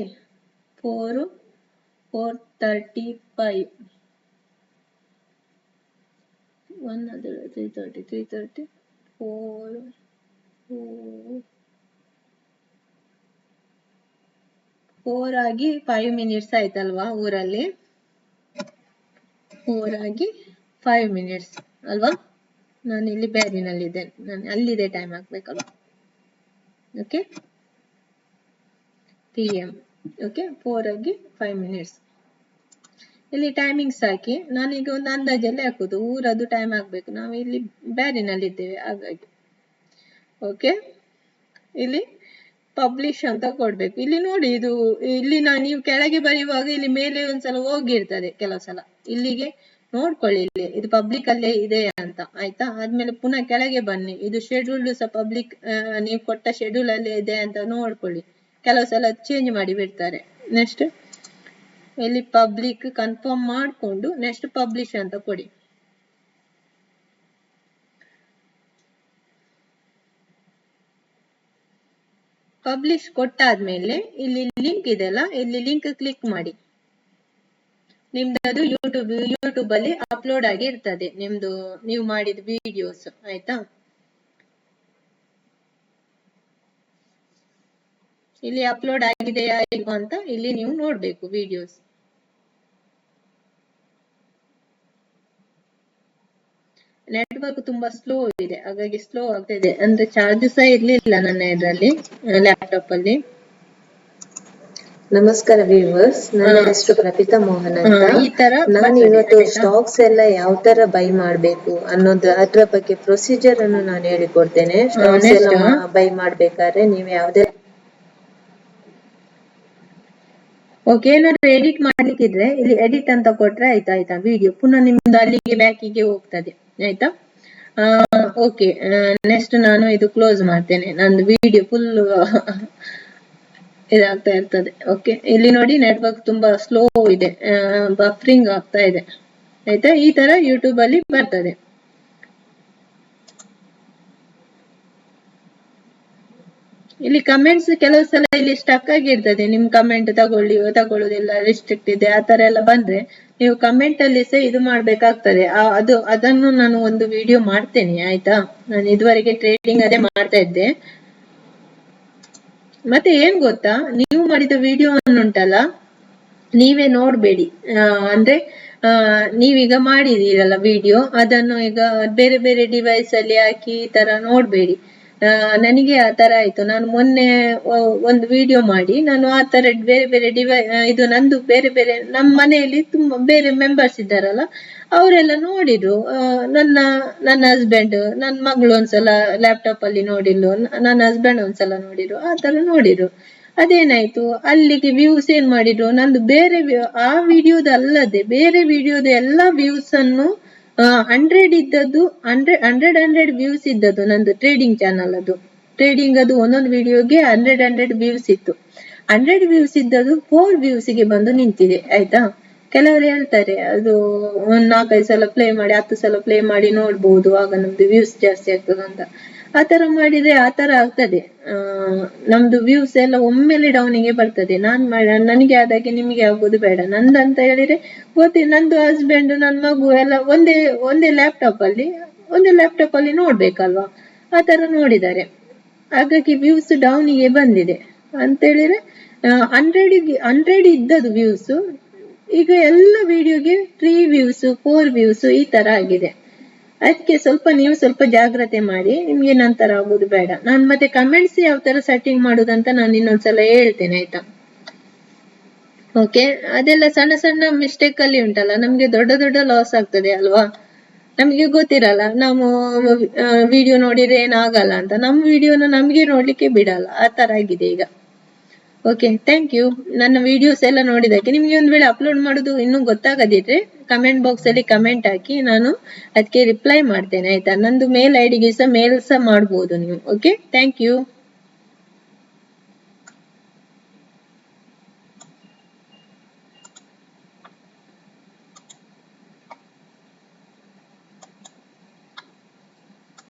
4:35 3:30 4 ಆಗಿ 5 ಮಿನಿಟ್ಸ್ ಆಯ್ತಲ್ವಾ ಊರಲ್ಲಿ. 4 ಆಗಿ 5 ಮಿನಿಟ್ಸ್ ಅಲ್ವಾ. ನಾನು ಇಲ್ಲಿ ಬ್ಯಾರಿನಲ್ಲಿದ್ದೇನೆ, ನಾನು ಅಲ್ಲಿದೆ ಟೈಮ್ ಹಾಕ್ಬೇಕಲ್ವಾ. ಓಕೆ PM ಓಕೆ 4 ಆಗಿ 5 ಮಿನಿಟ್ಸ್. ಇಲ್ಲಿ ಟೈಮಿಂಗ್ಸ್ ಹಾಕಿ ನಾನೀಗ ಒಂದು ಅಂದಾಜಲ್ಲಿ ಹಾಕುದು, ಊರದ್ದು ಟೈಮ್ ಹಾಕ್ಬೇಕು. ನಾವು ಇಲ್ಲಿ ಬ್ಯಾರಿನಲ್ಲಿದ್ದೇವೆ ಹಾಗಾಗಿ. ಓಕೆ ಇಲ್ಲಿ ಪಬ್ಲಿಷ್ ಅಂತ ಕೊಡ್ಬೇಕು. ಇಲ್ಲಿ ನೋಡಿ ಇಲ್ಲಿ ನೀವು ಕೆಳಗೆ ಬರೆಯುವಾಗ ಇಲ್ಲಿ ಮೇಲೆ ಒಂದ್ಸಲ ಹೋಗಿರ್ತದೆ ಕೆಲವು ಸಲ. ಇಲ್ಲಿಗೆ ನೋಡ್ಕೊಳ್ಳಿ ಇಲ್ಲಿ ಇದು ಪಬ್ಲಿಕ್ ಅಲ್ಲೇ ಇದೆ ಅಂತ ಆಯ್ತಾ. ಆದ್ಮೇಲೆ ಪುನಃ ಕೆಳಗೆ ಬನ್ನಿ, ಇದು ಶೆಡ್ಯೂಲ್ಡ್ ಸಹ ಪಬ್ಲಿಕ್, ನೀವು ಕೊಟ್ಟ ಶೆಡ್ಯೂಲ್ ಅಲ್ಲೇ ಇದೆ ಅಂತ ನೋಡ್ಕೊಳ್ಳಿ. ಕೆಲವು ಸಲ ಚೇಂಜ್ ಮಾಡಿ ಬಿಡ್ತಾರೆ. ನೆಕ್ಸ್ಟ್ ಇಲ್ಲಿ ಪಬ್ಲಿಕ್ ಕನ್ಫರ್ಮ್ ಮಾಡ್ಕೊಂಡು ನೆಕ್ಸ್ಟ್ ಪಬ್ಲಿಷ್ ಅಂತ ಕೊಡಿ. ಪಬ್ಲಿಷ್ ಕೊಟ್ಟಾದ್ಮೇಲೆ ಇಲ್ಲಿ ಲಿಂಕ್ ಇದೆಲ್ಲ, ಇಲ್ಲಿ ಲಿಂಕ್ ಕ್ಲಿಕ್ ಮಾಡಿ. ನಿಮ್ದು ಯೂಟ್ಯೂಬ್ ಅಲ್ಲಿ ಅಪ್ಲೋಡ್ ಆಗಿ ಇರ್ತದೆ ನಿಮ್ದು ನೀವು ಮಾಡಿದ ವಿಡಿಯೋಸ್ ಆಯ್ತಾ. ಇಲ್ಲಿ ಅಪ್ಲೋಡ್ ಆಗಿದೆಯಾ ಇಲ್ವಾ ಅಂತ ಇಲ್ಲಿ ನೀವು ನೋಡ್ಬೇಕು ವಿಡಿಯೋಸ್. ನೆಟ್ವರ್ಕ್ ತುಂಬಾ ಸ್ಲೋ ಇದೆ, ಹಾಗಾಗಿ ಸ್ಲೋ ಆಗ್ತಿದೆ. ಅಂದ್ರೆ ಚಾರ್ಜ್ ಸಹ ಇರ್ಲಿಲ್ಲ ನನ್ನ ಇದರಲ್ಲಿ ಲ್ಯಾಪ್ಟಾಪ್ ಅಲ್ಲಿ. ನಮಸ್ಕಾರ ವ್ಯೂವರ್ಸ್, ನನ್ನ ಹೆಸರು ಪ್ರಪಿತಾ ಮೋಹನ್ ಅಂತ. ನಾನು ಇವತ್ತು ಸ್ಟಾಕ್ಸ್ ಎಲ್ಲ ಯಾವ ತರ ಬೈ ಮಾಡ್ಬೇಕು ಅನ್ನೋದು ಅದ್ರ ಬಗ್ಗೆ ಪ್ರೊಸೀಜರ್ ಅನ್ನು ನಾನು ಹೇಳಿಕೊಡ್ತೇನೆ. ಸ್ಟಾಕ್ಸ್ ಎಲ್ಲ ಬೈ ಮಾಡ್ಬೇಕಾದ್ರೆ ನೀವು ಯಾವ್ದೇ ಓಕೆ, ಏನಾದ್ರು ಎಡಿಟ್ ಮಾಡ್ಲಿಕ್ಕಿದ್ರೆ ಇಲ್ಲಿ ಎಡಿಟ್ ಅಂತ ಕೊಟ್ರೆ ಆಯ್ತಾ ವಿಡಿಯೋ ಪುನಃ ನಿಮ್ದು ಅಲ್ಲಿಗೆ ಬ್ಯಾಕಿಗೆ ಹೋಗ್ತದೆ ಆಯ್ತಾ. ಓಕೆ, ನೆಕ್ಸ್ಟ್ ನಾನು ಇದು ಕ್ಲೋಸ್ ಮಾಡ್ತೇನೆ, ನಂದು ವಿಡಿಯೋ ಫುಲ್ ಇದಾಗ್ತಾ ಇರ್ತದೆ. ಓಕೆ, ಇಲ್ಲಿ ನೋಡಿ ನೆಟ್ವರ್ಕ್ ತುಂಬಾ ಸ್ಲೋ ಇದೆ, ಬಫರಿಂಗ್ ಆಗ್ತಾ ಇದೆ ಆಯ್ತಾ. ಈ ತರ ಯೂಟ್ಯೂಬ್ ಅಲ್ಲಿ ಬರ್ತದೆ. ಇಲ್ಲಿ ಕಮೆಂಟ್ಸ್ ಕೆಲವು ಸಲ ಇಲ್ಲಿ ಸ್ಟಕ್ ಆಗಿರ್ತದೆ. ನಿಮ್ ಕಮೆಂಟ್ ತಗೊಳ್ಳುದಿಲ್ಲ, ರಿಸ್ಟ್ರಿಕ್ಟ್ ಇದೆ ಆ ತರ ಎಲ್ಲ ಬಂದ್ರೆ ನೀವು ಕಮೆಂಟ್ ಅಲ್ಲಿ ಸಹ ಇದು ಮಾಡ್ಬೇಕಾಗ್ತದೆ. ಅದನ್ನು ನಾನು ಒಂದು ವಿಡಿಯೋ ಮಾಡ್ತೇನೆ ಆಯ್ತಾ. ನಾನು ಇದುವರೆಗೆ ಟ್ರೇಡಿಂಗ್ ಅದೇ ಮಾಡ್ತಾ ಇದ್ದೆ. ಮತ್ತೆ ಏನ್ ಗೊತ್ತಾ, ನೀವು ಮಾಡಿದ ವಿಡಿಯೋ ಉಂಟಲ್ಲ ನೀವೇ ನೋಡ್ಬೇಡಿ. ಅಂದ್ರೆ ನೀವೀಗ ಮಾಡಿದೀರಲ್ಲ ವಿಡಿಯೋ, ಅದನ್ನು ಈಗ ಬೇರೆ ಬೇರೆ ಡಿವೈಸ್ ಅಲ್ಲಿ ಹಾಕಿ ಈ ತರ ನೋಡ್ಬೇಡಿ. ನನಗೆ ಆ ತರ ಆಯ್ತು. ನಾನು ಮೊನ್ನೆ ಒಂದು ವಿಡಿಯೋ ಮಾಡಿ ನಾನು ಆ ತರ ಬೇರೆ ಬೇರೆ ಇದು ನಂದು ಬೇರೆ ಬೇರೆ ನಮ್ಮ ಮನೆಯಲ್ಲಿ ತುಂಬಾ ಬೇರೆ ಮೆಂಬರ್ಸ್ ಇದ್ದಾರಲ್ಲ ಅವರೆಲ್ಲ ನೋಡಿದ್ರು. ನನ್ನ ಹಸ್ಬೆಂಡ್, ನನ್ನ ಮಗಳು ಒಂದ್ಸಲ ಲ್ಯಾಪ್ಟಾಪ್ ಅಲ್ಲಿ ನೋಡಿದ್ರು, ನನ್ನ ಹಸ್ಬೆಂಡ್ ಒಂದ್ಸಲ ನೋಡಿದ್ರು, ಆ ತರ ನೋಡಿದ್ರು. ಅದೇನಾಯ್ತು, ಅಲ್ಲಿಗೆ ವ್ಯೂಸ್ ಏನ್ ಮಾಡಿದ್ರು, ನಂದು ಬೇರೆ ಆ ವಿಡಿಯೋದ ಅಲ್ಲದೆ ಬೇರೆ ವಿಡಿಯೋದ ಎಲ್ಲಾ ವ್ಯೂಸ್ ಅನ್ನು 100 ಇದ್ದದ್ದು 100 ವ್ಯೂಸ್ ಇದ್ದದ್ದು ನಂದು ಟ್ರೇಡಿಂಗ್ ಚಾನಲ್ ಅದು. ಟ್ರೇಡಿಂಗ್ ಅದು ಒಂದೊಂದು ವಿಡಿಯೋಗೆ 100 ವ್ಯೂಸ್ ಇತ್ತು. 100 ವ್ಯೂಸ್ ಇದ್ದದ್ದು 4 ವ್ಯೂಸ್ ಗೆ ಬಂದು ನಿಂತಿದೆ ಆಯ್ತಾ. ಕೆಲವರು ಹೇಳ್ತಾರೆ ಅದು 4-5 ಸಲ ಪ್ಲೇ ಮಾಡಿ 10 ಸಲ ಪ್ಲೇ ಮಾಡಿ ನೋಡ್ಬೋದು, ಆಗ ನಮ್ದು ವ್ಯೂಸ್ ಜಾಸ್ತಿ ಆಗ್ತದೆ ಅಂತ. ಆತರ ಮಾಡಿದ್ರೆ ಆತರ ಆಗ್ತದೆ. ನಮ್ದು ವ್ಯೂಸ್ ಎಲ್ಲ ಒಮ್ಮೆಲೆ ಡೌನಿಗೆ ಬರ್ತದೆ. ನನಗೆ ಆದಾಗೆ ನಿಮಗೆ ಆಗೋದು ಬೇಡ. ನಂದಂತ ಹೇಳಿದ್ರೆ ನಂದು ಹಸ್ಬೆಂಡ್ ನನ್ನ ಮಗು ಎಲ್ಲ ಒಂದೇ ಲ್ಯಾಪ್ಟಾಪ್ ಅಲ್ಲಿ ನೋಡ್ಬೇಕಲ್ವಾ, ಆ ತರ ನೋಡಿದ್ದಾರೆ. ಹಾಗಾಗಿ ವ್ಯೂಸ್ ಡೌನಿಗೆ ಬಂದಿದೆ ಅಂತ ಹೇಳಿದ್ರೆ 100 ಇದ್ದದ್ದು ವ್ಯೂಸ್ ಈಗ ಎಲ್ಲ ವಿಡಿಯೋಗೆ 3 ವ್ಯೂಸ್ 4 ವ್ಯೂಸ್ ಈ ತರ ಆಗಿದೆ. ಅದಕ್ಕೆ ನೀವು ಸ್ವಲ್ಪ ಜಾಗ್ರತೆ ಮಾಡಿ, ನಿಮ್ಗೆ ನಂತರ ಆಗೋದು ಬೇಡ. ನಾನು ಮತ್ತೆ ಕಮೆಂಟ್ಸ್ ಯಾವ ತರ ಸೆಟ್ಟಿಂಗ್ ಮಾಡುದಂತ ನಾನು ಇನ್ನೊಂದ್ಸಲ ಹೇಳ್ತೇನೆ ಆಯ್ತಾ. ಓಕೆ, ಅದೆಲ್ಲ ಸಣ್ಣ ಸಣ್ಣ ಮಿಸ್ಟೇಕ್ ಅಲ್ಲಿ ಉಂಟಲ್ಲ ನಮ್ಗೆ ದೊಡ್ಡ ಲಾಸ್ ಆಗ್ತದೆ ಅಲ್ವಾ. ನಮ್ಗೆ ಗೊತ್ತಿರಲ್ಲ, ನಾವು ವಿಡಿಯೋ ನೋಡಿದ್ರೆ ಏನಾಗಲ್ಲ ಅಂತ ನಮ್ಮ ವಿಡಿಯೋನ ನಮ್ಗೆ ನೋಡ್ಲಿಕ್ಕೆ ಬಿಡಲ್ಲ, ಆ ತರ ಆಗಿದೆ ಈಗ. Okay, thank you. ನನ್ನ ವಿಡಿಯೋಸ್ ಎಲ್ಲ ನೋಡಿದಕ್ಕೆ. ನಿಮ್ಗೆ ಒಂದ್ ವೇಳೆ ಅಪ್ಲೋಡ್ ಮಾಡುದು ಇನ್ನೂ ಗೊತ್ತಾಗದಿದ್ರೆ ಕಮೆಂಟ್ ಬಾಕ್ಸ್ ಅಲ್ಲಿ ಕಮೆಂಟ್ ಹಾಕಿ, ನಾನು ಅದಕ್ಕೆ ರಿಪ್ಲೈ ಮಾಡ್ತೇನೆ ಆಯ್ತಾ. ನಂದು ಮೇಲ್ ಐಡಿಗೆ ಸಹ ಮೇಲ್ ಸಹ ಮಾಡ್ಬೋದು ನೀವು. Okay, thank you.